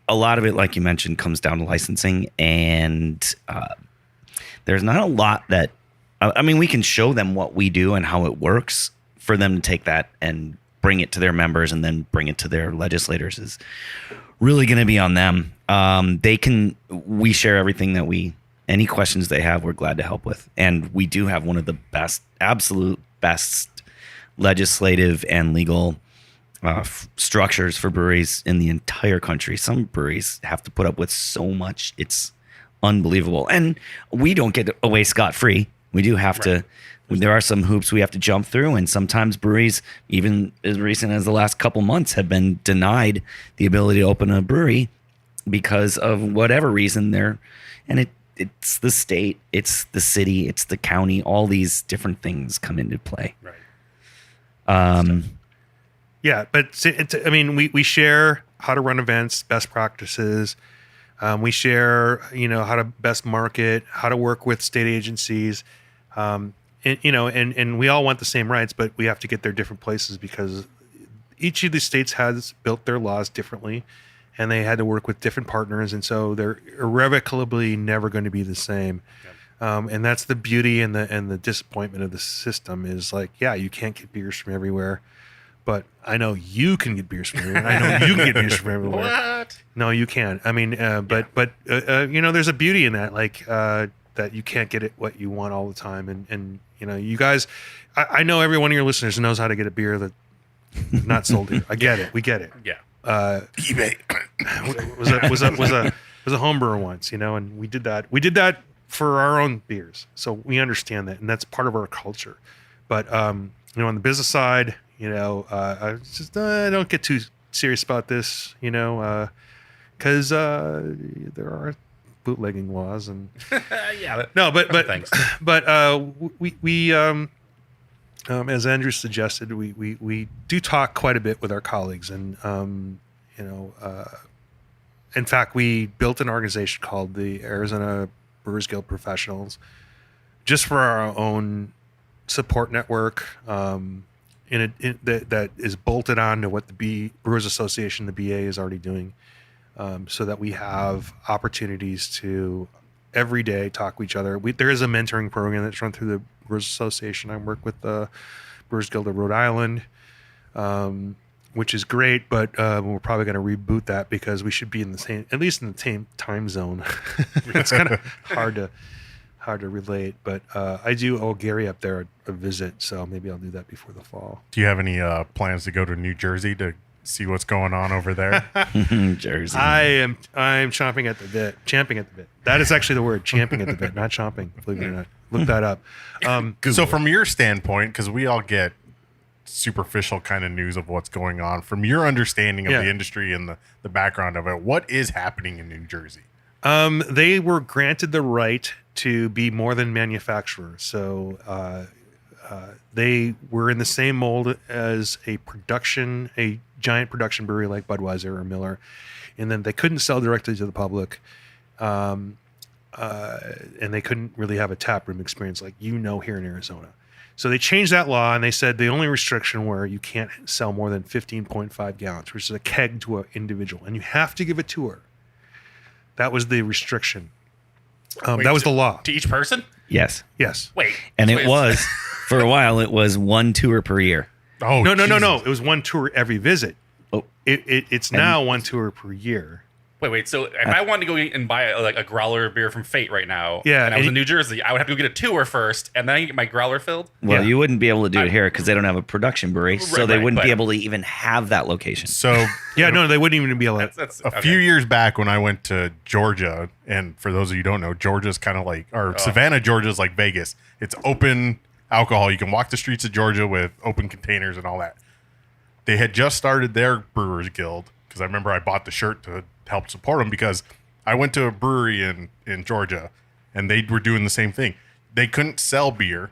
A lot of it, like you mentioned, comes down to licensing, and there's not a lot that, we can show them what we do and how it works. For them to take that and bring it to their members and then bring it to their legislators is really going to be on them. We share everything that any questions they have, we're glad to help with. And we do have one of the absolute best legislative and legal structures for breweries in the entire country. Some breweries have to put up with so much. It's unbelievable. And we don't get away scot-free. We do have to. There are some hoops we have to jump through, and sometimes breweries, even as recent as the last couple months, have been denied the ability to open a brewery because of whatever reason. It's the state, it's the city, it's the county. All these different things come into play. Right. Yeah, but we share how to run events, best practices. We share, how to best market, how to work with state agencies. And we all want the same rights, but we have to get their different places because each of the states has built their laws differently, and they had to work with different partners, and so they're irrevocably never going to be the same. Yep. And that's the beauty and the disappointment of the system is like, yeah, you can't get beers from everywhere, but I know you can get beers from everywhere. I know you can get beers from everywhere. What? No, you can't. But there's a beauty in that, like that you can't get it what you want all the time, and you guys, I know every one of your listeners knows how to get a beer that's not sold here. I get it. We get it. Yeah. eBay was a home brewer once, and we did that. We did that for our own beers, so we understand that, and that's part of our culture. But on the business side, I just don't get too serious about this, because there are bootlegging laws and Yeah. no, but Thanks. but we as Andrew suggested, we do talk quite a bit with our colleagues, and in fact, we built an organization called the Arizona Brewers Guild Professionals, just for our own support network, that is bolted on to what the Brewers Association, the BA, is already doing, so that we have opportunities to every day talk with each other. There is a mentoring program that's run through the Brewers Association. I work with the Brewers Guild of Rhode Island, which is great, but we're probably going to reboot that because we should be at least in the same time zone. It's kind of hard to relate, but I do owe Gary up there a visit, so maybe I'll do that before the fall. Do you have any plans to go to New Jersey to see what's going on over there? Jersey. I'm champing at the bit. That is actually the word, champing at the bit, not chomping, believe it or not. Look that up. So from your standpoint, because we all get superficial kind of news of what's going on, from your understanding of the industry and the background of it, what is happening in New Jersey? They were granted the right to be more than manufacturers. So they were in the same mold as a giant production brewery like Budweiser or Miller, and then they couldn't sell directly to the public, and they couldn't really have a taproom experience like here in Arizona. So they changed that law, and they said the only restriction where you can't sell more than 15.5 gallons, which is a keg to an individual, and you have to give a tour. That was the restriction. That was the law. To each person? Yes. Yes. Wait. And it was, for a while, it was one tour per year. Oh, No. Jesus. It was one tour every visit. Oh. It's now one tour per year. Wait. So if I wanted to go and buy a growler beer from Fate right now, Yeah, and I was and in New Jersey, I would have to go get a tour first, and then I get my growler filled? Well, Yeah. you wouldn't be able to do it here because they don't have a production brewery, so they right, wouldn't be but- able to even have that location. So Yeah, no, they wouldn't even be able to. That's a few years back when I went to Georgia, and for those of you who don't know, Georgia's kind of like, or Savannah, Georgia's like Vegas. It's open alcohol. You can walk the streets of Georgia with open containers and all that. They had just started their Brewers Guild, because I remember I bought the shirt to help support them, because I went to a brewery in Georgia, and they were doing the same thing. They couldn't sell beer.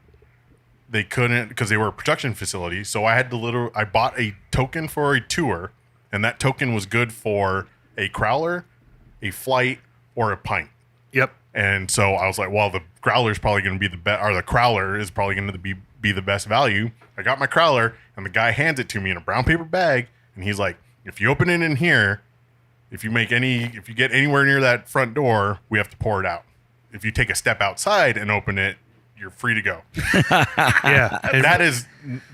They couldn't, because they were a production facility. So I had to I bought a token for a tour, and that token was good for a crowler, a flight, or a pint. Yep. And so I was like, well, the growler is probably going to be the best, or the crowler is probably going to be the best value. I got my crowler, and the guy hands it to me in a brown paper bag, and he's like, if you open it in here, if you get anywhere near that front door, we have to pour it out. If you take a step outside and open it, you're free to go. Yeah. And That is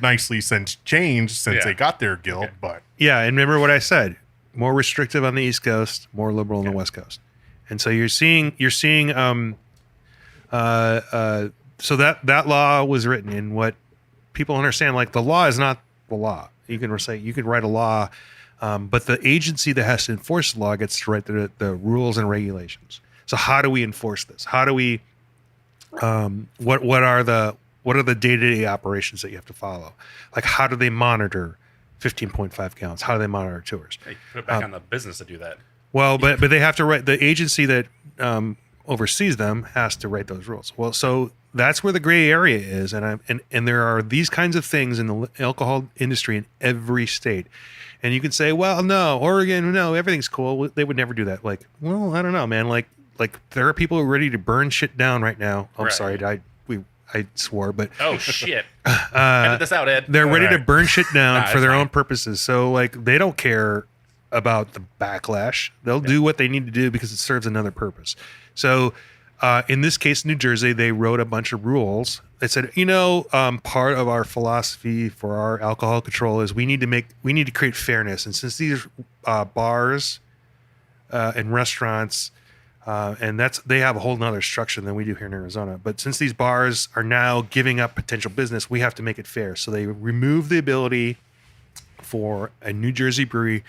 nicely changed since Yeah. they got their guild, but yeah, and remember what I said: more restrictive on the East Coast, more liberal on the West Coast. And so you're seeing. So that law was written in what people understand. Like, the law is not the law. You can write a law, but the agency that has to enforce the law gets to write the rules and regulations. So how do we enforce this? How do we? What are the day-to-day operations that you have to follow? Like, how do they monitor 15.5 gallons? How do they monitor tours? Hey, put it back on the business to do that. Well, but they have to write. The agency that oversees them has to write those rules. Well, so that's where the gray area is, and there are these kinds of things in the alcohol industry in every state. And you can say, well, no, Oregon, no, everything's cool. They would never do that. Like, well, I don't know, man. Like there are people who are ready to burn shit down right now. I'm Right. sorry, I swore, but Oh, shit. Edit this out, Ed. they're ready to right. burn shit down Nah, for it's their fine. own purposes. So, like, they don't care about the backlash. They'll do what they need to do because it serves another purpose. So, in this case, New Jersey, they wrote a bunch of rules. They said, part of our philosophy for our alcohol control is we need to create fairness. And since these bars and restaurants, and they have a whole nother structure than we do here in Arizona. But since these bars are now giving up potential business, we have to make it fair. So they remove the ability for a New Jersey brewery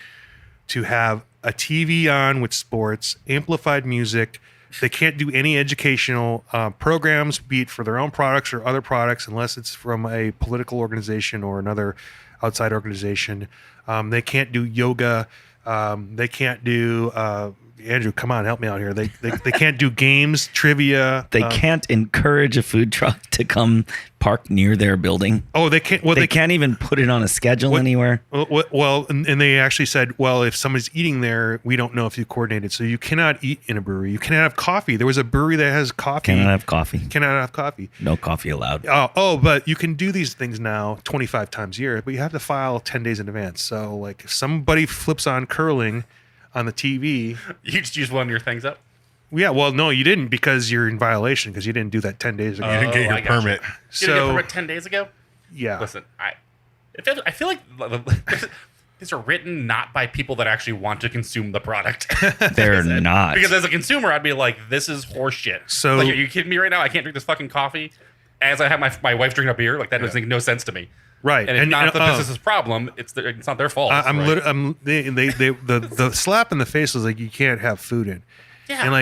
to have a TV on with sports, amplified music, They can't do any educational programs, be it for their own products or other products, unless it's from a political organization or another outside organization. They can't do yoga. They can't do Andrew, come on, help me out here. They can't do games, trivia. They can't encourage a food truck to come park near their building. Oh, they can't. Well, they can't even put it on a schedule anywhere. Well, and they actually said, well, if somebody's eating there, we don't know if you coordinated. So you cannot eat in a brewery. You cannot have coffee. There was a brewery that has coffee. Cannot have coffee. Cannot have coffee. No coffee allowed. Oh, but you can do these things now 25 times a year, but you have to file 10 days in advance. So like if somebody flips on curling on the TV. You just use one of your things up? Yeah, well, no, you didn't because you're in violation because you didn't do that 10 days ago. You didn't get your permit. You didn't get a permit 10 days ago? Yeah. Listen, I feel like these are written not by people that actually want to consume the product. They're not. Because as a consumer, I'd be like, this is horseshit. So, like, are you kidding me right now? I can't drink this fucking coffee as I have my wife drinking a beer. Like, that doesn't make no sense to me. Right, and it's not the business's problem. It's not their fault. The slap in the face was like you can't have food in, and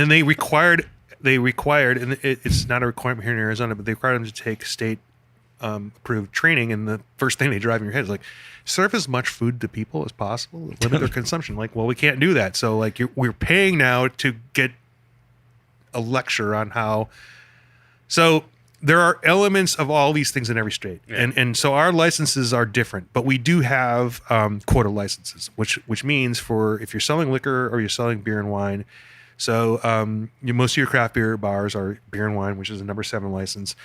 they required, and it's not a requirement here in Arizona, but they required them to take state approved training, and the first thing they drive in your head is like serve as much food to people as possible, limit their consumption. Like, well, we can't do that, so like we're paying now to get a lecture on how. So. There are elements of all these things in every state, and so our licenses are different. But we do have quota licenses, which means for if you're selling liquor or you're selling beer and wine. So most of your craft beer bars are beer and wine, which is a number 7 license.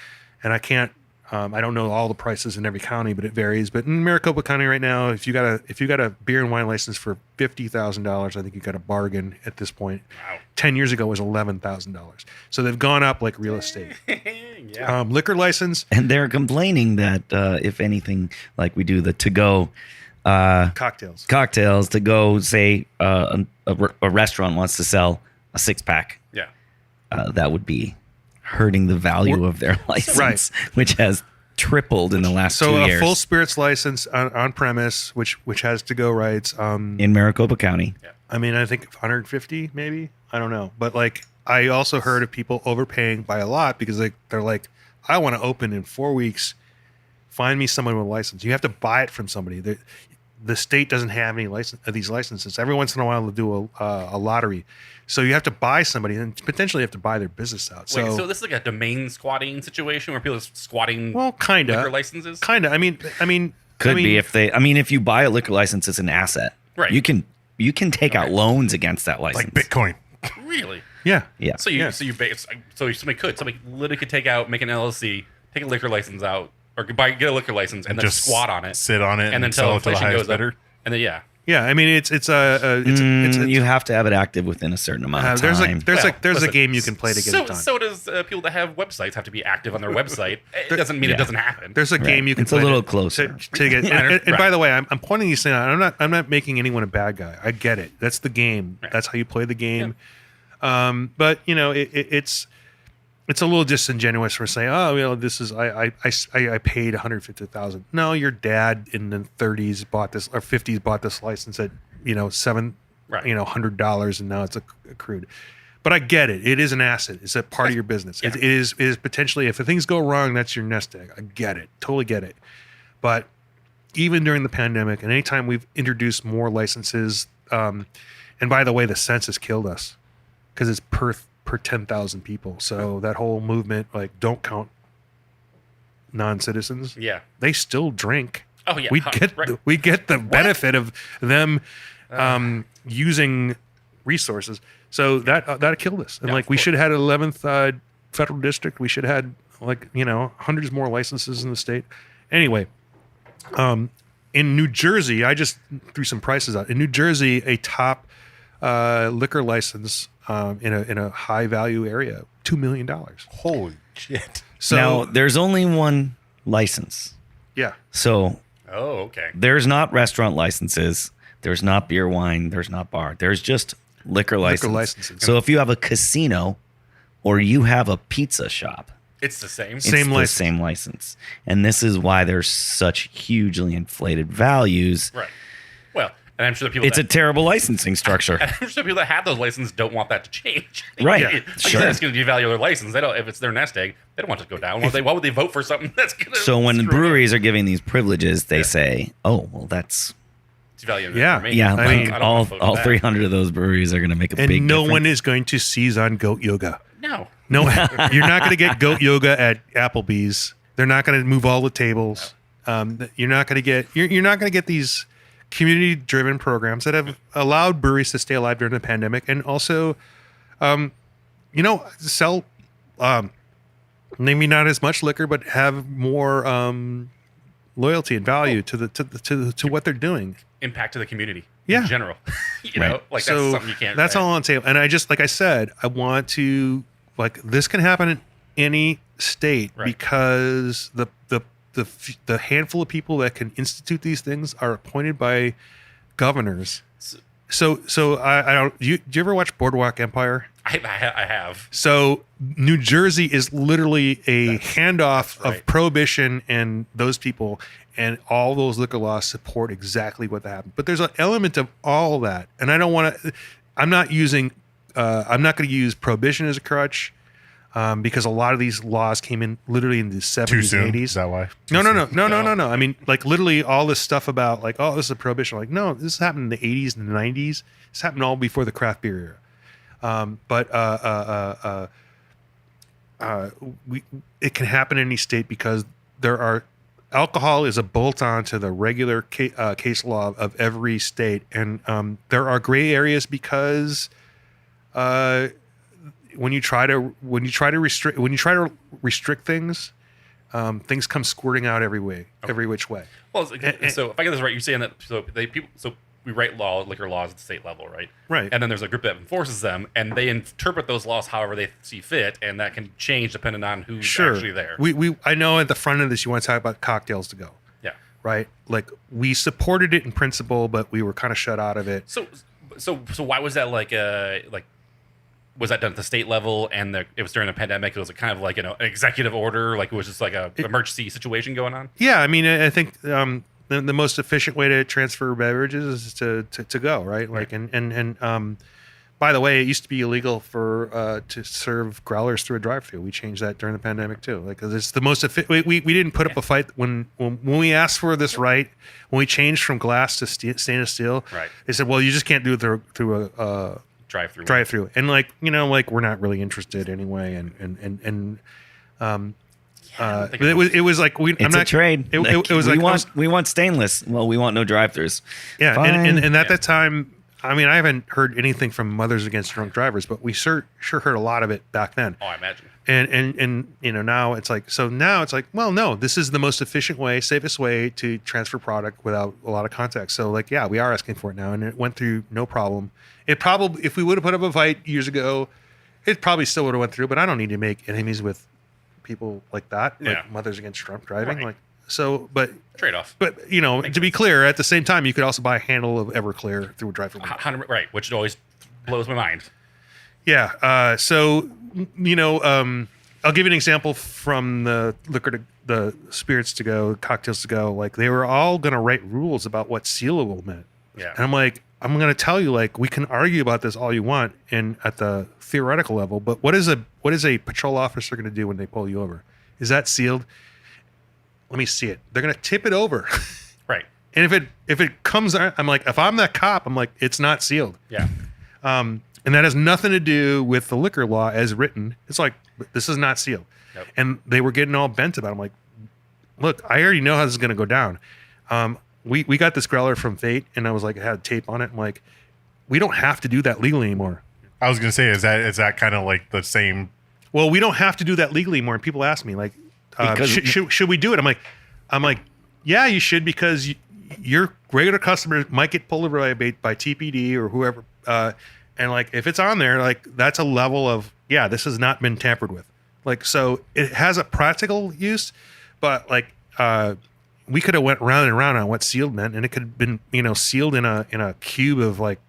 And I can't, I don't know all the prices in every county, but it varies. But in Maricopa County right now, if you got a beer and wine license for $50,000, I think you got a bargain at this point. Wow. 10 years ago it was $11,000. So they've gone up like real estate. Yeah. Liquor license. And they're complaining that if anything, like we do the to-go cocktails to go, say a restaurant wants to sell a 6-pack. Yeah. That would be hurting the value of their license, which has tripled in the last 2 years. So a full spirits license on premise, which has to-go rights. In Maricopa County. Yeah. I mean, I think 150 maybe. I don't know. But like I also heard of people overpaying by a lot because they're like, I want to open in 4 weeks. Find me someone with a license. You have to buy it from somebody. The state doesn't have any these licenses. Every once in a while, they'll do a lottery. So you have to buy somebody and potentially have to buy their business out. Wait, so this is like a domain squatting situation where people are squatting liquor licenses? Kind of. I mean, Could be if you buy a liquor license as an asset. Right. You can take out loans against that license. Like Bitcoin. Really? Yeah. Yeah. Somebody literally could take out, make an LLC, take a liquor license out, or get a liquor license and then just squat on it, sit on it, and then sell it to the inflation highest goes up, bidder. and then Yeah, I mean it's you have to have it active within a certain amount of time. There's a game you can play to get it done. So does people that have websites have to be active on their website. It doesn't mean it doesn't happen. There's a game you can play. It's a little closer to get. And by the way, I'm pointing these things out. I'm not making anyone a bad guy. I get it. That's the game. Right. That's how you play the game. Yeah. But it's a little disingenuous for saying, oh, this is I paid $150,000. No, your dad in the 30s bought this or 50s bought this license at $100, and now it's accrued. But I get it. It is an asset. It's a part of your business. Yeah. It is potentially, if things go wrong, that's your nest egg. I get it. Totally get it. But even during the pandemic, and anytime we've introduced more licenses, and by the way, the census killed us because it's per 10,000 people. So that whole movement, like, don't count non-citizens. Yeah. They still drink. Oh yeah. We get the benefit of them using resources. So that killed us. And we should have had 11th federal district. We should have had hundreds more licenses in the state. Anyway, in New Jersey, I just threw some prices out. In New Jersey, a top liquor license in a high value area, $2 million. Holy shit! So now there's only one license. Yeah. So. Oh, okay. There's not restaurant licenses. There's not beer, wine. There's not bar. There's just liquor licenses. So if you have a casino or you have a pizza shop, it's the same. It's the same license. And this is why there's such hugely inflated values. Right. Well, And I'm sure the people It's a terrible licensing structure. and I'm sure people that have those licenses don't want that to change. Right. Like Sure. It's going to devalue their license. They don't. If it's their nest egg, they don't want it to go down. Why would they vote for something that's going to? So when the breweries are giving these privileges, they say, "Oh, well, that's devalue Yeah. for me. yeah." I Like mean, I don't wanna vote for all that. 300 of those breweries are going to make a And big no difference. one is going to seize on goat yoga. No. No, you're not going to get goat yoga at Applebee's. They're not going to move all the tables. You're not going to get you're not going to get these community-driven programs that have allowed breweries to stay alive during the pandemic, and also, sell maybe not as much liquor, but have more loyalty and value to what they're doing. Impact to the community. Yeah. In general. you know, like that's something you can't. That's all on table. And I just, like I said, I want to, like, this can happen in any state because the handful of people that can institute these things are appointed by governors. So I don't. Do you ever watch Boardwalk Empire? I have. So New Jersey is literally a handoff of prohibition and those people, and all those liquor laws support exactly what happened. But there's an element of all that, and I don't want to. I'm not using. I'm not going to use prohibition as a crutch because a lot of these laws came in literally in the 70s Too soon. and 80s. Is that why? No. I mean, like literally all this stuff about like, oh, this is a prohibition. Like, no, this happened in the 80s and the 90s. This happened all before the craft beer era. It can happen in any state because alcohol is a bolt-on to the regular case law of every state, and there are gray areas because when you try to restrict things, things come squirting out every which way. Well, so if I get this right, you're saying that we write liquor laws at the state level, right? Right. And then there's a group that enforces them, and they interpret those laws however they see fit, and that can change depending on who's actually there. I know at the front of this you want to talk about cocktails to go. Yeah. Right. Like we supported it in principle, but we were kind of shut out of it. So why was that was that done at the state level and it was during the pandemic? It was kind of like an executive order, like it was just like a emergency situation going on. Yeah, I mean, I think the most efficient way to transfer beverages is to go right. Like and by the way, it used to be illegal to serve growlers through a drive-through. We changed that during the pandemic too. Like, cause it's the most efficient. We didn't put up a fight when we asked for this right. When we changed from glass to stainless steel, right? They said, well, you just can't do it through a drive-through, and we're not really interested anyway, and it was like It's a trade. It was we want stainless. Well, we want no drive-throughs. Yeah, Fine. and at that time, I mean, I haven't heard anything from Mothers Against Drunk Drivers, but we sure heard a lot of it back then. Oh, I imagine. And now it's like, well, no, this is the most efficient way, safest way to transfer product without a lot of context. So like, yeah, we are asking for it now, and it went through no problem. It probably, if we would have put up a fight years ago, it probably still would have went through. But I don't need to make enemies with people like that, like Mothers Against Drunk Driving, right. like so. But trade-off. But to be clear, at the same time, you could also buy a handle of Everclear through a drive-through. Right, which always blows my mind. Yeah. So I'll give you an example from the spirits to go, cocktails to go. Like they were all going to write rules about what sealable meant. Yeah. And I'm like, I'm going to tell you, like, we can argue about this all you want and at the theoretical level, but what is a patrol officer going to do when they pull you over? Is that sealed? Let me see it. They're going to tip it over. Right. And if it comes, I'm like, if I'm that cop, I'm like, it's not sealed. Yeah. And that has nothing to do with the liquor law as written. It's like, this is not sealed. Yep. And they were getting all bent about it. I'm like, look, I already know how this is going to go down. We got this growler from Fate, and I was like, it had tape on it. I'm like, we don't have to do that legally anymore. I was going to say, is that kind of like the same? Well, we don't have to do that legally anymore. And people ask me, like, should we do it? I'm like, yeah, you should, because your regular customers might get pulled over by TPD or whoever. And like, if it's on there, like, that's a level of, yeah, this has not been tampered with. Like, so it has a practical use, but like, we could have went round and round on what sealed meant, and it could have been, sealed in a cube of like,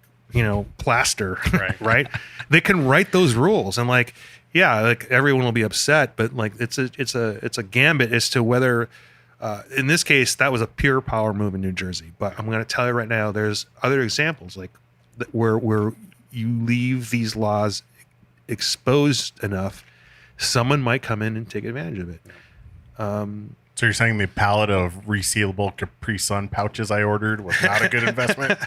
plaster, right? Right? They can write those rules, and like, yeah, like everyone will be upset, but like it's a gambit as to whether In this case, that was a pure power move in New Jersey. But I'm going to tell you right now, there's other examples like where you leave these laws exposed enough, someone might come in and take advantage of it. So you're saying the pallet of resealable Capri Sun pouches I ordered was not a good investment?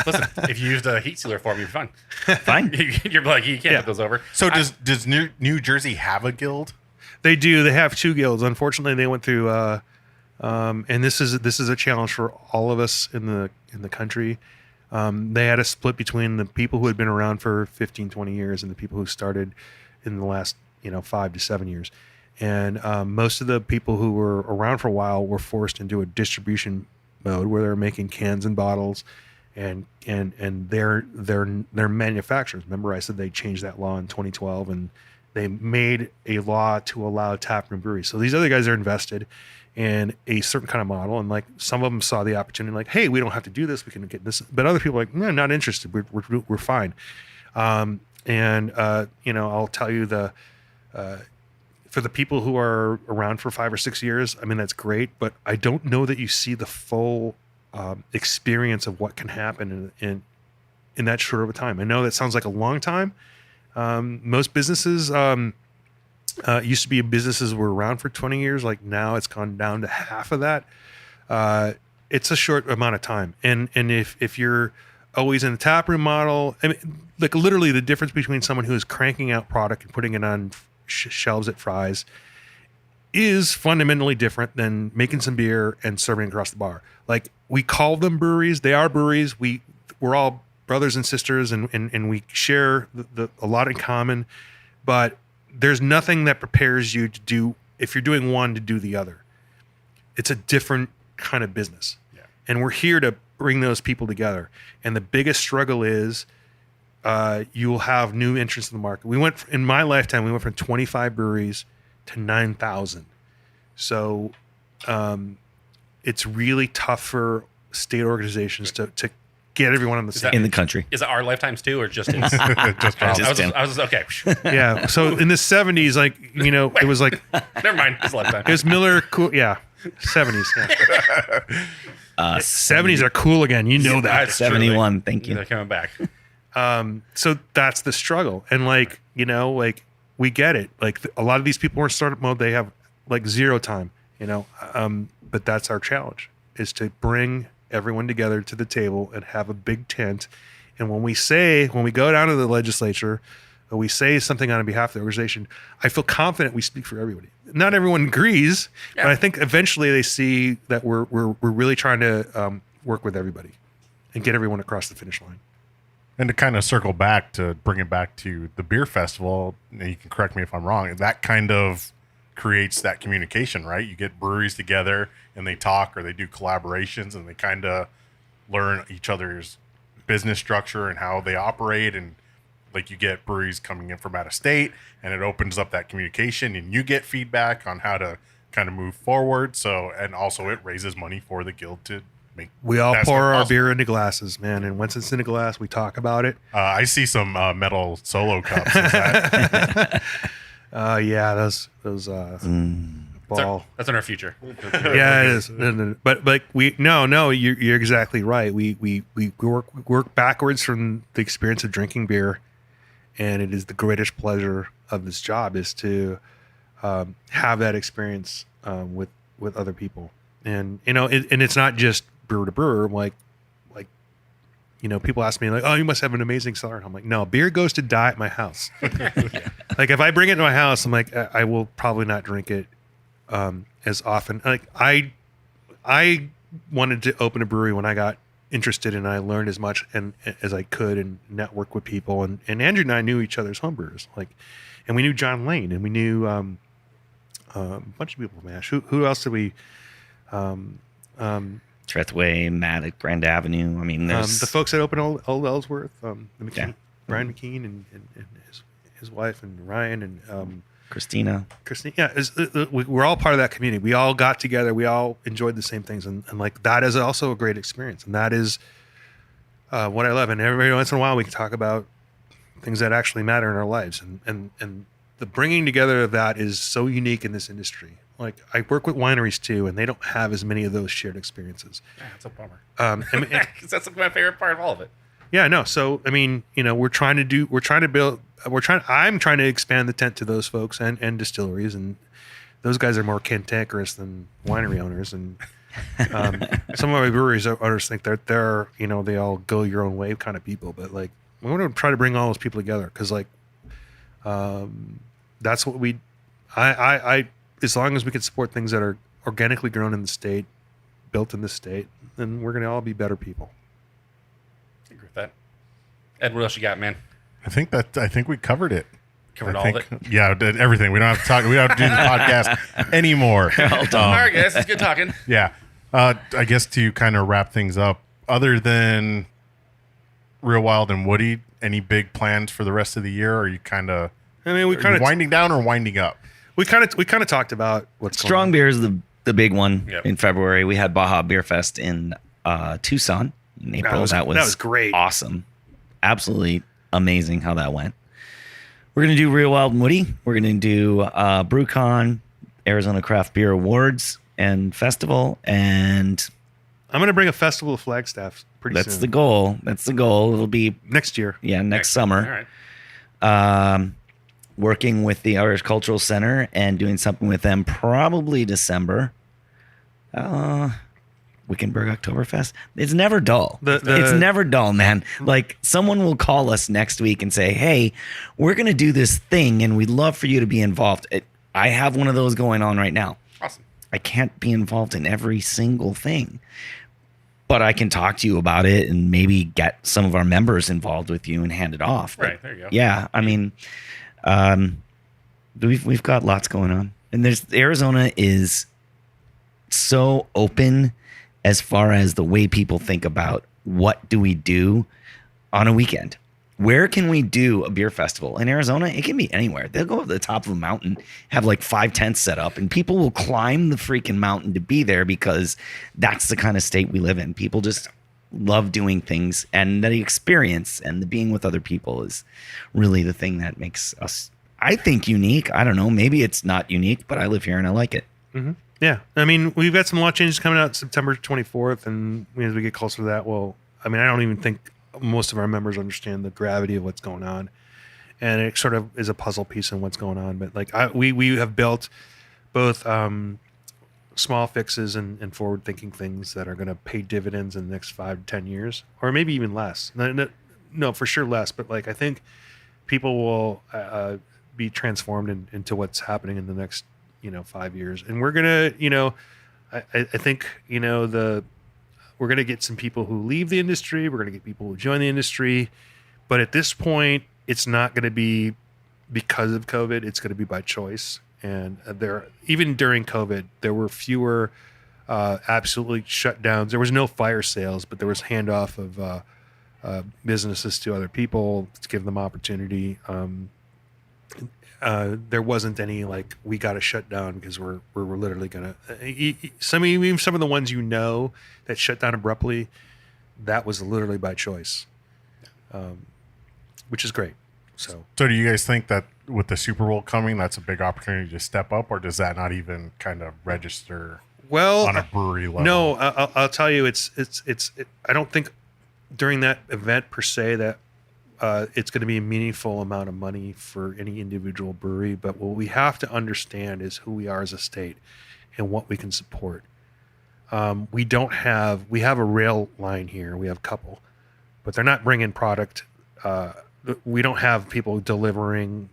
Listen, if you used a heat sealer for me, you're fine. Fine. You're like, you can't put those over. So does New Jersey have a guild? They do. They have 2 guilds. Unfortunately, they went through, and this is a challenge for all of us in the country. They had a split between the people who had been around for 15, 20 years and the people who started in the last 5 to 7 years. And most of the people who were around for a while were forced into a distribution mode where they're making cans and bottles, and they're manufacturers. Remember, I said they changed that law in 2012, and they made a law to allow taproom breweries. So these other guys are invested in a certain kind of model, and like some of them saw the opportunity, like, hey, we don't have to do this, we can get this. But other people are like, no, not interested. We're fine. I'll tell you for the people who are around for 5 or 6 years, I mean, that's great, but I don't know that you see the full experience of what can happen in that short of a time. I know that sounds like a long time. Most businesses used to be businesses were around for 20 years. Like now it's gone down to half of that. It's a short amount of time. And if you're always in the taproom model, I mean, like literally the difference between someone who is cranking out product and putting it on shelves at Fry's is fundamentally different than making some beer and serving across the bar. Like we call them breweries, they are breweries. We're all brothers and sisters, and we share a lot in common, but there's nothing that prepares you to do, if you're doing one, to do the other. It's a different kind of business. Yeah. And we're here to bring those people together. And the biggest struggle is you will have new entrants in the market. In my lifetime, we went from 25 breweries to 9,000. So it's really tough for state organizations to get everyone on the same in the country. Is it our lifetimes too, or just his? Just I was okay. Yeah. So in the 70s, like, it was like, Never mind. His lifetime. it was Miller cool. Yeah. 70s. Yeah. 70s are cool again. You know that. That's true. 71. Thank you. They're coming back. So that's the struggle. And like we get it. Like a lot of these people are in startup mode. They have like zero time, but that's our challenge, is to bring everyone together to the table and have a big tent. And when we go down to the legislature, or we say something on behalf of the organization, I feel confident we speak for everybody. Not everyone agrees, but I think eventually they see that we're really trying to work with everybody and get everyone across the finish line. And to kind of circle back, to bring it back to the beer festival, and you can correct me if I'm wrong, that kind of creates that communication, right? You get breweries together and they talk, or they do collaborations, and they kind of learn each other's business structure and how they operate. And like you get breweries coming in from out of state, and it opens up that communication, and you get feedback on how to kind of move forward. So, and also it raises money for the guild to make. We all pour our beer into glasses, man. And once it's in a glass, we talk about it. I see some metal solo cups. Is that? Yeah, those ball. That's in our future. Yeah, it is. But like you're exactly right. We work backwards from the experience of drinking beer, and it is the greatest pleasure of this job is to have that experience with other people. And and it's not just brewer to brewer. Like people ask me like, oh, you must have an amazing cellar. And I'm like, no, beer goes to die at my house. Like if I bring it to my house, I'm like, I will probably not drink it as often. Like I wanted to open a brewery when I got interested, and I learned as much as I could and network with people. And Andrew and I knew each other's homebrewers. And we knew John Lane, and we knew a bunch of people from Ash. Who else did we? Trethway, Matt at Grand Avenue. I mean, there's the folks that opened Old Ellsworth, Brian McKean and his wife, and Ryan and Christina. Yeah, we're all part of that community. We all got together. We all enjoyed the same things, and like that is also a great experience. And that is what I love. And every once in a while, we can talk about things that actually matter in our lives. And the bringing together of that is so unique in this industry. Like I work with wineries too, and they don't have as many of those shared experiences. Yeah, it's a bummer. And, 'Cause that's my favorite part of all of it. yeah, no. So I mean, I'm trying to expand the tent to those folks and distilleries, and those guys are more cantankerous than winery owners, and some of my breweries owners think they're they all go your own way kind of people, but like we want to try to bring all those people together because like that's what I as long as we can support things that are organically grown in the state, built in the state, then we're going to all be better people. I agree with that. Ed, what else you got, man? I think we covered it. Covered all of it? Yeah, did everything. We don't have to talk. We don't have to do the podcast anymore. All right, guys. It's good talking. Yeah. I guess to kind of wrap things up, other than Real Wild and Woody, any big plans for the rest of the year? Or are you kind of winding down or winding up? We kind of talked about what's Strong beer is the big one. Yep. In February. We had Baja Beer Fest in Tucson in April. That was great. Awesome. Absolutely amazing how that went. We're going to do Real Wild and Woody. We're going to do BrewCon, Arizona Craft Beer Awards and Festival, and I'm going to bring a festival of Flagstaff pretty soon. that's the goal. That's the goal. It'll be Next year. Yeah, next summer. All right. Working with the Irish Cultural Center and doing something with them probably December. Wickenburg Oktoberfest. It's never dull. It's never dull, man. Like someone will call us next week and say, "Hey, we're going to do this thing and we'd love for you to be involved." I have one of those going on right now. Awesome. I can't be involved in every single thing, but I can talk to you about it and maybe get some of our members involved with you and hand it off. But Right, there you go. yeah, I mean, we've got lots going on, and Arizona is so open as far as the way people think about what do we do on a weekend. Where can we do a beer festival? In Arizona, it can be anywhere. They'll go up to the top of a mountain, have like 5 tents set up, and people will climb the freaking mountain to be there because that's the kind of state we live in. People just love doing things, and the experience and the being with other people is really the thing that makes us, I think, unique. I don't know. Maybe it's not unique, but I live here and I like it. Mm-hmm. Yeah. I mean, we've got some law changes coming out September 24th, and as we get closer to that, well, I mean, I don't even think most of our members understand the gravity of what's going on, and it sort of is a puzzle piece in what's going on. But like we have built both small fixes and forward thinking things that are going to pay dividends in the next 5 to 10 years, or maybe even less. No, for sure less. But like I think people will be transformed into what's happening in the next 5 years, and we're gonna I think we're going to get some people who leave the industry. We're going to get people who join the industry. But at this point, it's not going to be because of COVID. It's going to be by choice. And even during COVID, there were fewer absolutely shutdowns. There was no fire sales, but there was handoff of businesses to other people to give them opportunity. There wasn't any like we got to shut down because we're literally gonna. Some of the ones that shut down abruptly, that was literally by choice, which is great. So do you guys think that with the Super Bowl coming, that's a big opportunity to step up, or does that not even kind of register on a brewery level? No, I'll tell you, I don't think during that event per se that. It's going to be a meaningful amount of money for any individual brewery, but what we have to understand is who we are as a state and what we can support. We have a rail line here. We have a couple, but they're not bringing product. We don't have people delivering,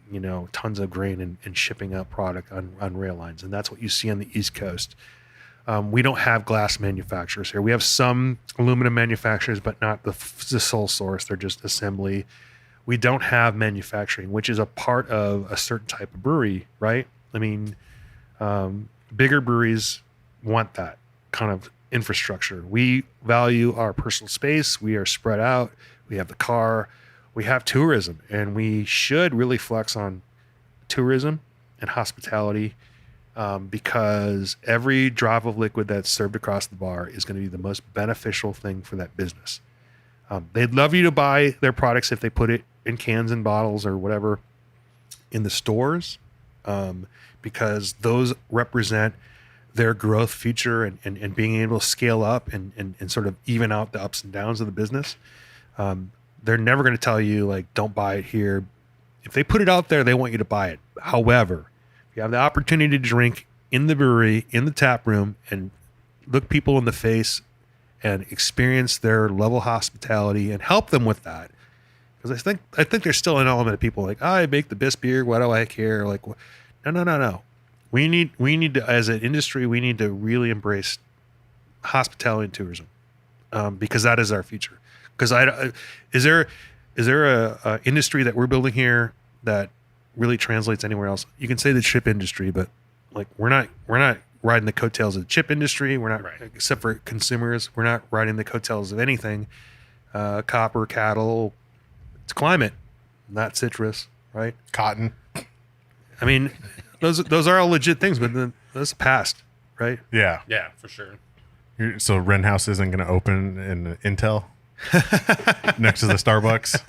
tons of grain and shipping out product on rail lines. And that's what you see on the East Coast. We don't have glass manufacturers here. We have some aluminum manufacturers, but not the sole source. They're just assembly. We don't have manufacturing, which is a part of a certain type of brewery, right? I mean, bigger breweries want that kind of infrastructure. We value our personal space. We are spread out. We have the car. We have tourism, and we should really flex on tourism and hospitality. Because every drop of liquid that's served across the bar is going to be the most beneficial thing for that business. They'd love you to buy their products if they put it in cans and bottles or whatever in the stores, because those represent their growth future and being able to scale up and sort of even out the ups and downs of the business. They're never going to tell you, like, don't buy it here. If they put it out there, they want you to buy it. However, if you have the opportunity to drink in the brewery, in the tap room, and look people in the face and experience their level of hospitality and help them with that. Because I think there's still an element of people like, I make the best beer. Why do I care? Like, no. We need to, as an industry, we need to really embrace hospitality and tourism, because that is our future. Because is there a industry that we're building here that really translates anywhere else? You can say the chip industry, but like we're not riding the coattails of the chip industry. We're not, except for consumers, we're not riding the coattails of anything. Copper, cattle, it's climate, not citrus, right? Cotton. I mean, those are all legit things, but those past, right? Yeah. Yeah, for sure. So Wren House isn't going to open in Intel next to the Starbucks.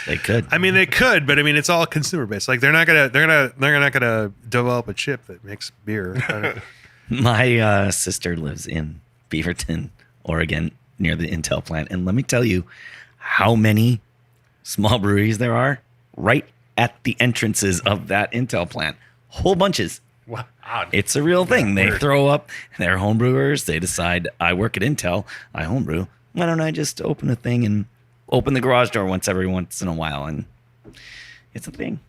They could. I mean, they could, but I mean, it's all consumer based. Like they're not gonna develop a chip that makes beer. My sister lives in Beaverton, Oregon, near the Intel plant, and let me tell you how many small breweries there are right at the entrances of that Intel plant. Whole bunches. Wow. It's a real thing. They throw up their home brewers. They decide, I work at Intel, I homebrew. Why don't I just open a thing and open the garage door once in a while? And it's a thing.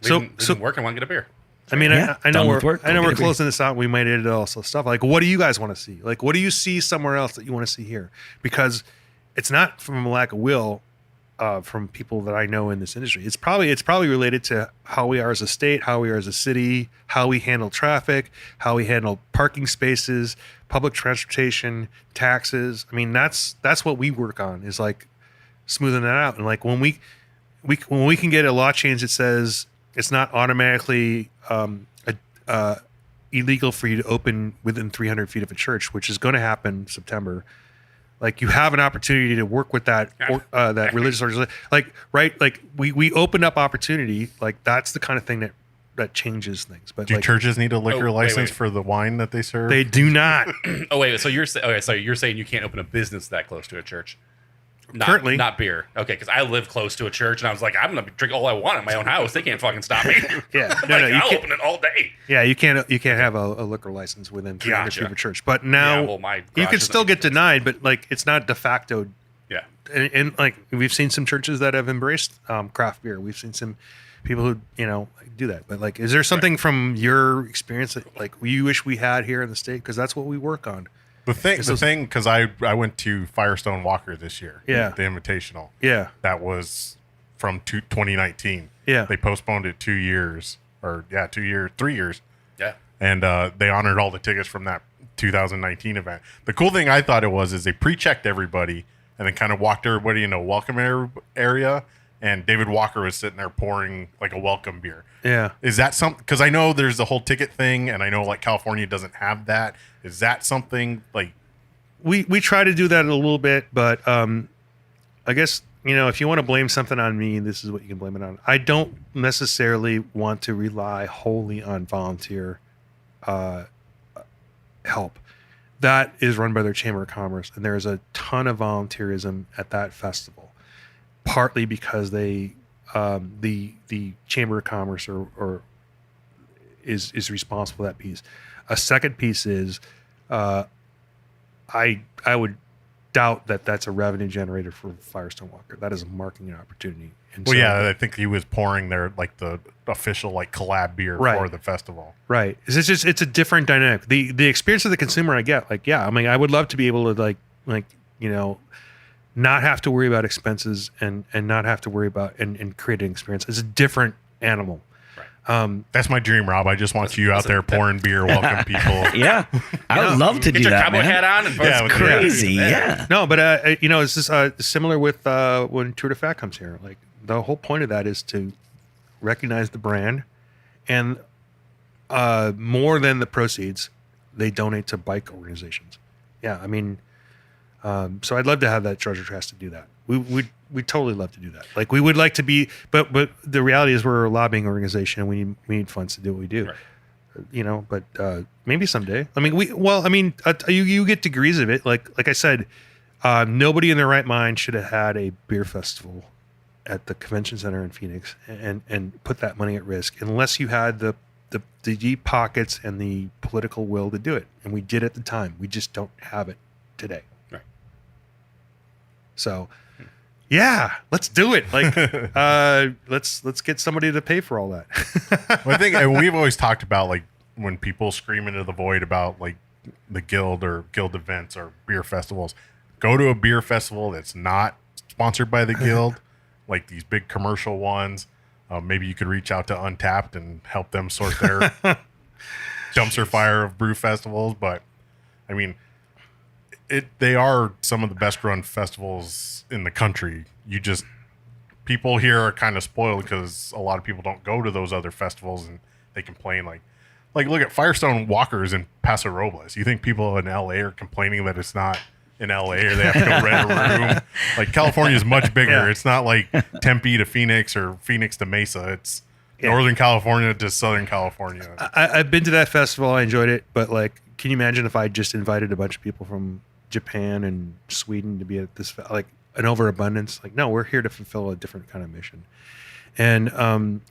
So work and want to get a beer. I mean, Yeah, I know done with work, I know go we're get a beer. closing this out. We might edit also stuff. Like, what do you guys want to see? Like, what do you see somewhere else that you want to see here? Because it's not from a lack of will from people that I know in this industry. It's probably related to how we are as a state, how we are as a city, how we handle traffic, how we handle parking spaces, public transportation, taxes. I mean, that's what we work on, is like smoothing that out. And like when we can get a law change that says it's not automatically illegal for you to open within 300 feet of a church, which is going to happen September. Like you have an opportunity to work with that that religious organization. Like, right? Like we open up opportunity. Like that's the kind of thing that changes things. But Do like, churches need a liquor wait. license for the wine that they serve? they do not. Oh wait, so you're saying you can't open a business that close to a church? Currently. Not beer. Okay, because I live close to a church, and I was like, I'm gonna drink all I want in my own house. They can't fucking stop me. Yeah, Like, you I'll can't. open it all day. Yeah, you can't have a liquor license within 300 feet of a church. But now Yeah, well, my you garage can isn't still get close. denied, but like it's not de facto. Yeah. And like we've seen some churches that have embraced craft beer. We've seen some people who do that. But like, is there something from your experience that like you wish we had here in the state? Because that's what we work on. The thing, because I went to Firestone Walker this year. Yeah. The Invitational. Yeah. That was from 2019. Yeah. They postponed it 2 years, 3 years. Yeah. And they honored all the tickets from that 2019 event. The cool thing I thought it was is they pre-checked everybody and then kind of walked everybody in a welcome area. And David Walker was sitting there pouring like a welcome beer. Yeah. Is that something? Because I know there's the whole ticket thing, and I know like California doesn't have that. Is that something like? We try to do that a little bit, but I guess if you want to blame something on me, this is what you can blame it on. I don't necessarily want to rely wholly on volunteer help. That is run by their Chamber of Commerce, and there's a ton of volunteerism at that festival. Partly because they, the Chamber of Commerce is responsible for that piece. A second piece is, I would doubt that that's a revenue generator for Firestone Walker. That is a marketing opportunity. And Well, yeah, I think he was pouring their like the official like collab beer for the festival. Right. It's a different dynamic. The experience of the consumer I get. Like, yeah, I mean, I would love to be able to not have to worry about expenses and not have to worry about and create an experience. It's a different animal. Right. That's my dream, Rob. I just want you out there pouring beer, welcome people. Yeah, I would love to Get do your that, cowboy man. hat on and Yeah, Crazy, yeah. No, but it's just similar with when Tour de Fat comes here. Like the whole point of that is to recognize the brand, and more than the proceeds, they donate to bike organizations. Yeah, I mean, so I'd love to have that treasure chest to do that. we totally love to do that. Like we would like to be, but the reality is we're a lobbying organization and we need funds to do what we do. Right. But maybe someday. I mean, you get degrees of it. Like I said, nobody in their right mind should have had a beer festival at the convention center in Phoenix and put that money at risk unless you had the deep pockets and the political will to do it. And we did at the time. We just don't have it today. Right. So, yeah, let's do it. Like, let's get somebody to pay for all that. Well, I think and we've always talked about like when people scream into the void about like the guild or guild events or beer festivals, go to a beer festival that's not sponsored by the guild, like these big commercial ones. Maybe you could reach out to Untapped and help them sort their dumpster fire of brew festivals. But I mean, they are some of the best run festivals in the country. People here are kind of spoiled because a lot of people don't go to those other festivals and they complain like look at Firestone Walkers in Paso Robles. You think people in LA are complaining that it's not in LA or they have to go rent a room? Like California is much bigger. Yeah. It's not like Tempe to Phoenix or Phoenix to Mesa. It's Northern California to Southern California. I've been to that festival. I enjoyed it. But like, can you imagine if I just invited a bunch of people from Japan and Sweden to be at this, like an overabundance? Like, no, we're here to fulfill a different kind of mission. And,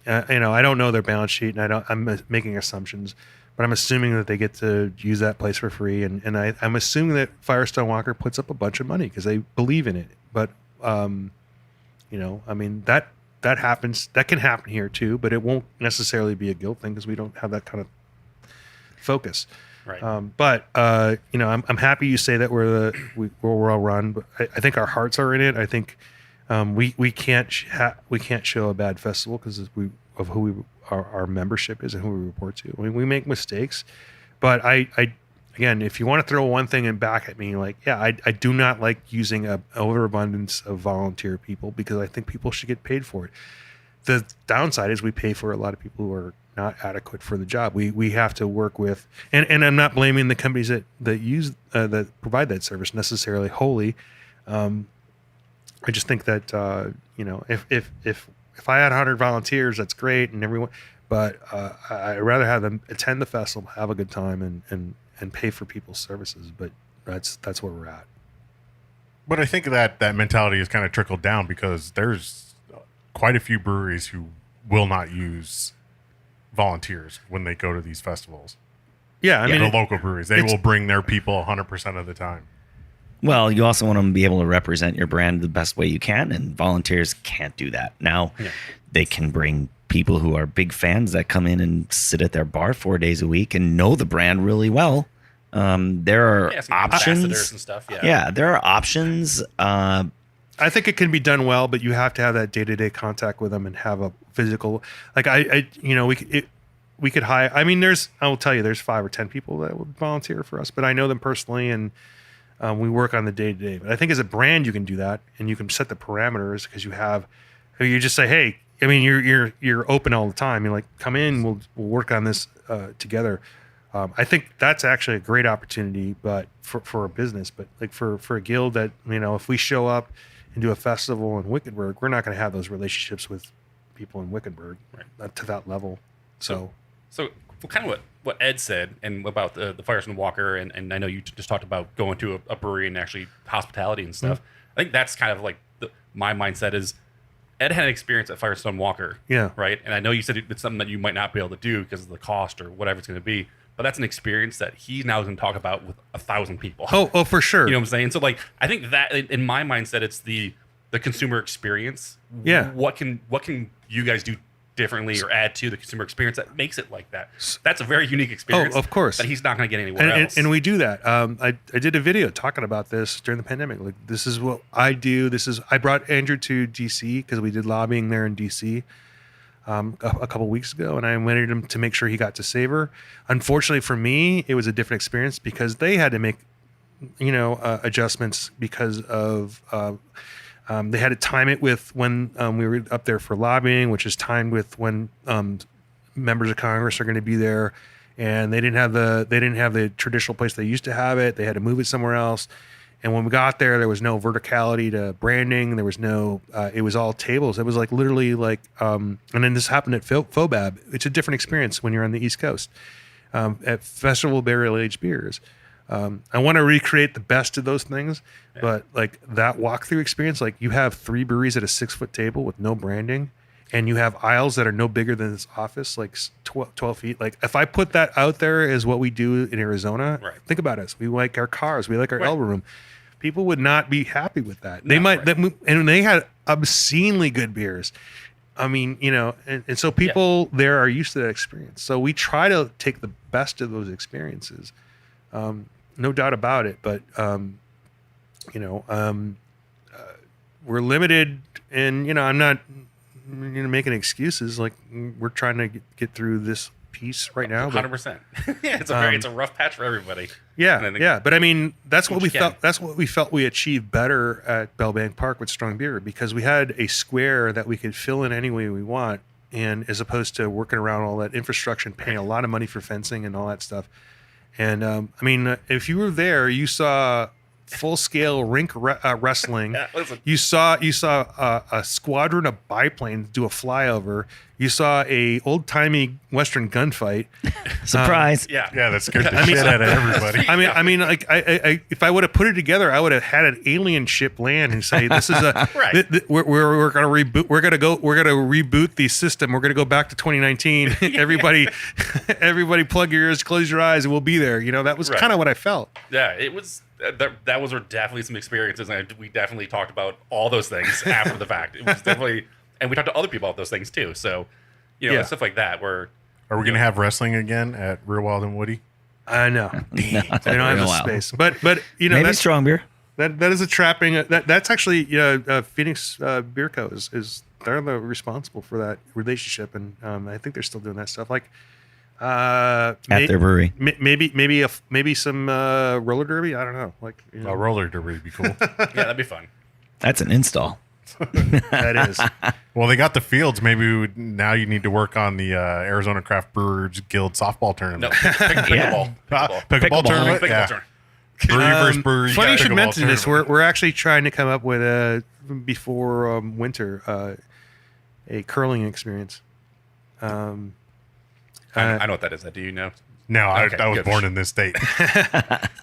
I don't know their balance sheet and I'm making assumptions, but I'm assuming that they get to use that place for free. And I'm assuming that Firestone Walker puts up a bunch of money because they believe in it. But, that happens. That can happen here too, but it won't necessarily be a guild thing because we don't have that kind of focus. Right. I'm happy you say that we're well run, but I think our hearts are in it. I think we can't show a bad festival because of who our membership is and who we report to. I mean, we make mistakes, but again, if you want to throw one thing and back at me, like, yeah, I do not like using an overabundance of volunteer people because I think people should get paid for it. The downside is we pay for a lot of people who are not adequate for the job. We have to work with, and I'm not blaming the companies that use that provide that service necessarily wholly. I just think that if I had 100 volunteers, that's great, and everyone. But I'd rather have them attend the festival, have a good time, and pay for people's services. But that's where we're at. But I think that mentality is kind of trickled down because there's quite a few breweries who will not use volunteers when they go to these festivals. Yeah, I mean, the local breweries, they will bring their people 100% of the time. Well, you also want them to be able to represent your brand the best way you can, and volunteers can't do that. Now, they can bring people who are big fans that come in and sit at their bar 4 days a week and know the brand really well. There are options and stuff. Yeah, there are options. I think it can be done well, but you have to have that day-to-day contact with them and have a physical. Like we could hire. I mean, I will tell you, there's 5 or 10 people that would volunteer for us, but I know them personally and. We work on the day-to-day, but I think as a brand, you can do that and you can set the parameters because you just say, hey, I mean, you're open all the time. You're like, come in, we'll work on this together. I think that's actually a great opportunity, but for a business, but like for a guild that, if we show up and do a festival in Wickenburg, we're not going to have those relationships with people in Wickenburg to that level. So kind of what Ed said and about the Firestone Walker, and I know you just talked about going to a brewery and actually hospitality and stuff. Mm-hmm. I think that's kind of like my mindset is Ed had an experience at Firestone Walker. Yeah. Right. And I know you said it's something that you might not be able to do because of the cost or whatever it's going to be, but that's an experience that he's now going to talk about with 1,000 people. Oh, for sure. You know what I'm saying? So like, I think that in my mindset, it's the consumer experience. Yeah. What can you guys do differently or add to the consumer experience that makes it like that? That's a very unique experience. Oh, of course. That he's not going to get anywhere else. And we do that. I did a video talking about this during the pandemic. Like, this is what I do. I brought Andrew to DC because we did lobbying there in DC a couple weeks ago, and I wanted him to make sure he got to savor. Unfortunately for me, it was a different experience because they had to make adjustments because of they had to time it with when we were up there for lobbying, which is timed with when members of Congress are going to be there, and they didn't have the traditional place they used to have it. They had to move it somewhere else, And when we got there was no verticality to branding. There was no, it was all tables. It was like literally like, and then this happened at Fobab. It's a different experience when you're on the East Coast, at Festival Barrel Aged Beers. I want to recreate the best of those things, but like that walkthrough experience, like you have 3 breweries at a 6-foot table with no branding, and you have aisles that are no bigger than this office, like 12 feet. Like if I put that out there as what we do in Arizona, think about us. We like our cars. We like our elbow room. People would not be happy with that. They might, and they had obscenely good beers. I mean, you know, and so people there are used to that experience. So we try to take the best of those experiences. No doubt about it. But, you know, we're limited, and, you know, I'm not making excuses. Like we're trying to get through this piece right now. 100%. It's a rough patch for everybody. Yeah. But I mean, that's what we felt. That's what we felt we achieved better at Bellbank Park with Strong Beer, because we had a square that we could fill in any way we want, and as opposed to working around all that infrastructure and paying a lot of money for fencing and all that stuff. And I mean, if you were there, you saw full-scale rink wrestling. You saw a squadron of biplanes do a flyover. You saw a old-timey Western gunfight. Surprise! Yeah, that scared the shit out of everybody. I mean, like, I if I would have put it together, I would have had an alien ship land and say, "This is a we're going to reboot. We're going to reboot the system. We're going to go back to 2019. Everybody plug your ears, close your eyes, and we'll be there." You know, that was kind of what I felt. Yeah, it was. That was definitely some experiences, and we definitely talked about all those things after the fact. It was definitely, and we talked to other people about those things too. So, you know, stuff like that. Where are we going to have wrestling again at Real Wild and Woody? I know. They don't have the space, but you know, maybe Strong Beer. That is a trapping. That's actually, you know, Phoenix Beer Co. is they're responsible for that relationship, and I think they're still doing that stuff. Like. At their brewery, maybe some roller derby. I don't know. Like, you know. A roller derby would be cool. Yeah, that'd be fun. That's an install. That is. Well, they got the fields. Maybe now you need to work on the Arizona Craft Brewers Guild softball tournament. No, pickleball. Pickleball tournament. Pickleball tournament. Brewery versus brewery. Funny you should mention this. We're actually trying to come up with before winter a curling experience. I know what that is. Do you know? No, I was born in this state.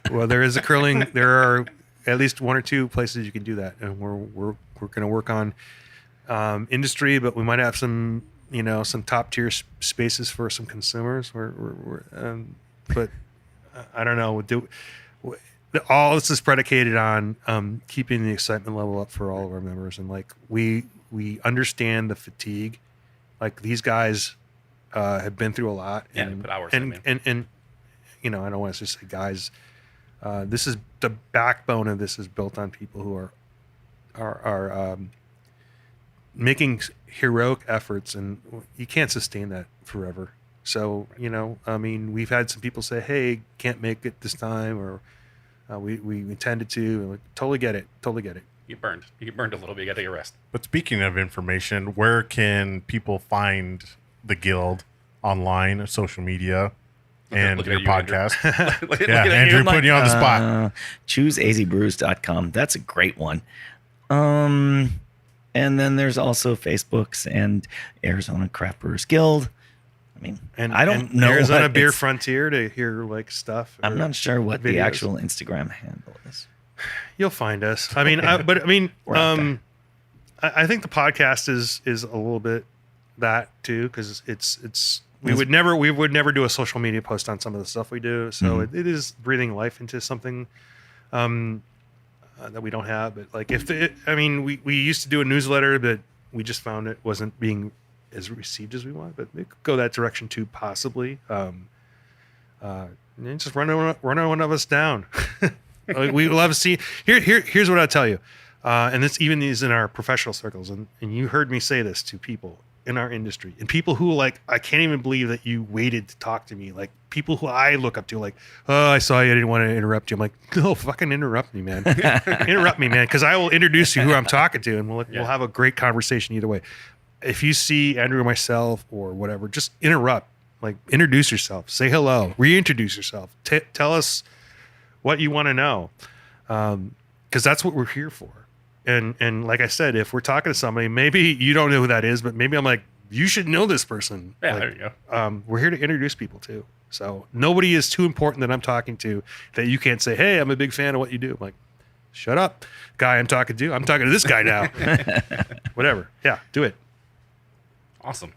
Well, there is a curling. There are at least 1 or 2 places you can do that, and we're going to work on industry, but we might have some, you know, some top tier spaces for some consumers. But I don't know. All this is predicated on keeping the excitement level up for all of our members, and like we understand the fatigue. Like these guys. Have been through a lot, and put hours and you know, I don't want to just say guys. This is the backbone of this is built on people who are making heroic efforts, and you can't sustain that forever. So you know, I mean, we've had some people say, "Hey, can't make it this time," or we intended to. And totally get it. You burned a little bit. You got to take a rest. But speaking of information, where can people find the Guild online, social media, and your podcast? Andrew putting you on the spot. ChooseAZBrews.com. That's a great one. And then there's also Facebooks and Arizona Craft Brewers Guild. I mean, I don't know Arizona Beer Frontier to hear like stuff. I'm not sure what the actual Instagram handle is. You'll find us. I mean, I think the podcast is a little bit that too, because we would never do a social media post on some of the stuff we do, so it is breathing life into something that we don't have. But like we used to do a newsletter, but we just found it wasn't being as received as we want, but we could go that direction too, possibly. Just run one of us down. Like, we love to see. Here's what I'll tell you, and this even is in our professional circles, and you heard me say this to people in our industry, and people who like, I can't even believe that you waited to talk to me. Like people who I look up to, like, oh, I saw you, I didn't want to interrupt you. I'm like, no, fucking interrupt me, man. Interrupt me, man, because I will introduce you who I'm talking to, and we'll have a great conversation either way. If you see Andrew or myself or whatever, just interrupt. Like, introduce yourself, say hello, reintroduce yourself, tell us what you want to know. because that's what we're here for. And like I said, if we're talking to somebody, maybe you don't know who that is, but maybe I'm like, you should know this person. Yeah, like, there you go. We're here to introduce people too. So nobody is too important that I'm talking to that you can't say, hey, I'm a big fan of what you do. I'm like, shut up, guy I'm talking to. I'm talking to this guy now. Whatever. Yeah, do it. Awesome.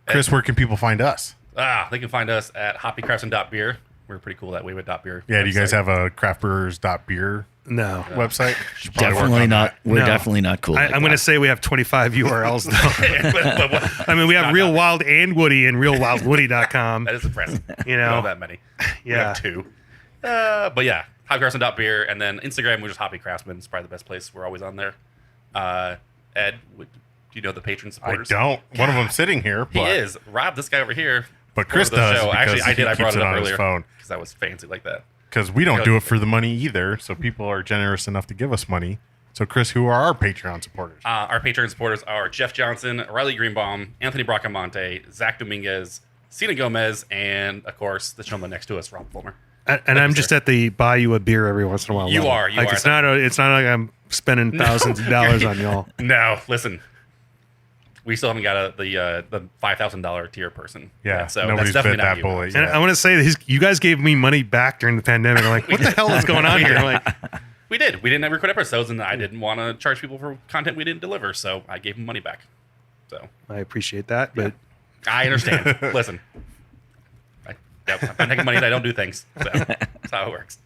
Chris, where can people find us? They can find us at hoppycrafts.beer. We're pretty cool that way with .beer. Yeah, do you guys website. have a craftbrewers.beer No. website? Should probably work Definitely on not. that. We're No. definitely not cool. I'm going to say we have 25 URLs though. But what- I mean, we have Not Real that. Wild and Woody and realwildwoody.com. That is impressive. You know? Not that many. We Yeah. have 2. But yeah, hoppycrafts.beer, and then Instagram, we're just Hoppy Craftsman. It's probably the best place. We're always on there. Ed, do you know the patron I supporters? don't. One of them sitting here. He But, is. Rob, this guy over here. But Chris supported the does. show. Because Actually, I did. he I brought keeps it up on his earlier phone. because I was fancy like that. Because we don't do it for the money either. So people are generous enough to give us money. So, Chris, who are our Patreon supporters? Our Patreon supporters are Jeff Johnson, Riley Greenbaum, Anthony Bracamonte, Zach Dominguez, Cena Gomez, and, of course, the gentleman next to us, Rob Fullmer. And I'm just at the buy you a beer every once in a while. You level. are, you like, are. It's not like I'm spending thousands of dollars on y'all. No, listen. We still haven't got the $5,000 tier person. Yeah, so nobody's that's definitely bit not that you. bullet. And I want to say you guys gave me money back during the pandemic. I'm like, what the hell is going on here? I'm like, We did. We didn't record episodes, and I didn't want to charge people for content we didn't deliver, so I gave them money back. So I appreciate that, but I understand. Listen, I'm not taking money that I don't do things. So that's how it works.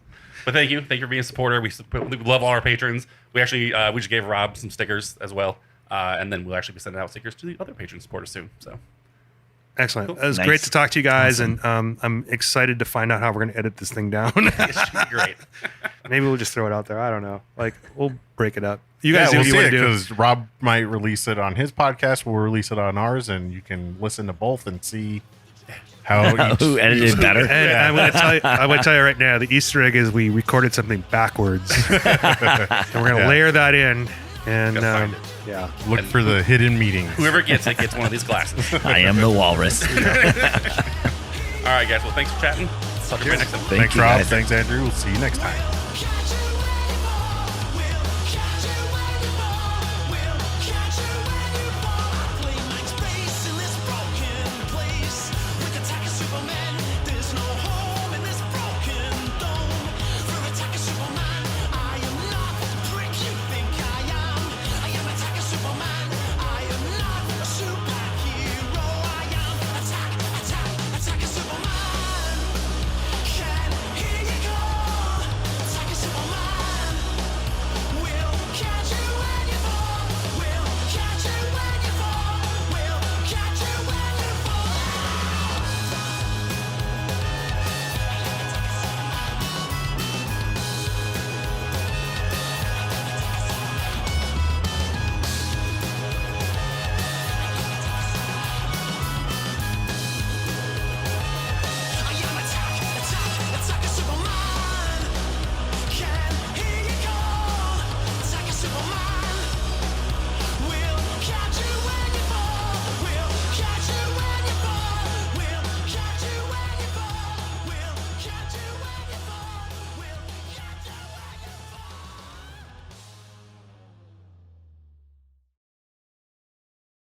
But thank you for being a supporter. We love all our patrons. We actually we just gave Rob some stickers as well, and then we'll actually be sending out stickers to the other patron supporters soon. So excellent. Cool. It was Nice. great to talk to you guys, and I'm excited to find out how we're going to edit this thing down. it should be great. Maybe we'll just throw it out there. I don't know. Like, we'll break it up. You Yeah, guys do we'll what you see want it to do. because Rob might release it on his podcast. We'll release it on ours, and you can listen to both and see how Who edited better? And I'm going to tell you right now, the Easter egg is we recorded something backwards, and we're going to Yeah. layer that in. And Gotta find it. yeah, look for the hidden meetings. Whoever gets it gets one of these glasses. I am the walrus. All right, guys. Well, thanks for chatting. Talk to you next time. Thank Thanks, you, Rob. guys. Thanks, Andrew. We'll see you next time.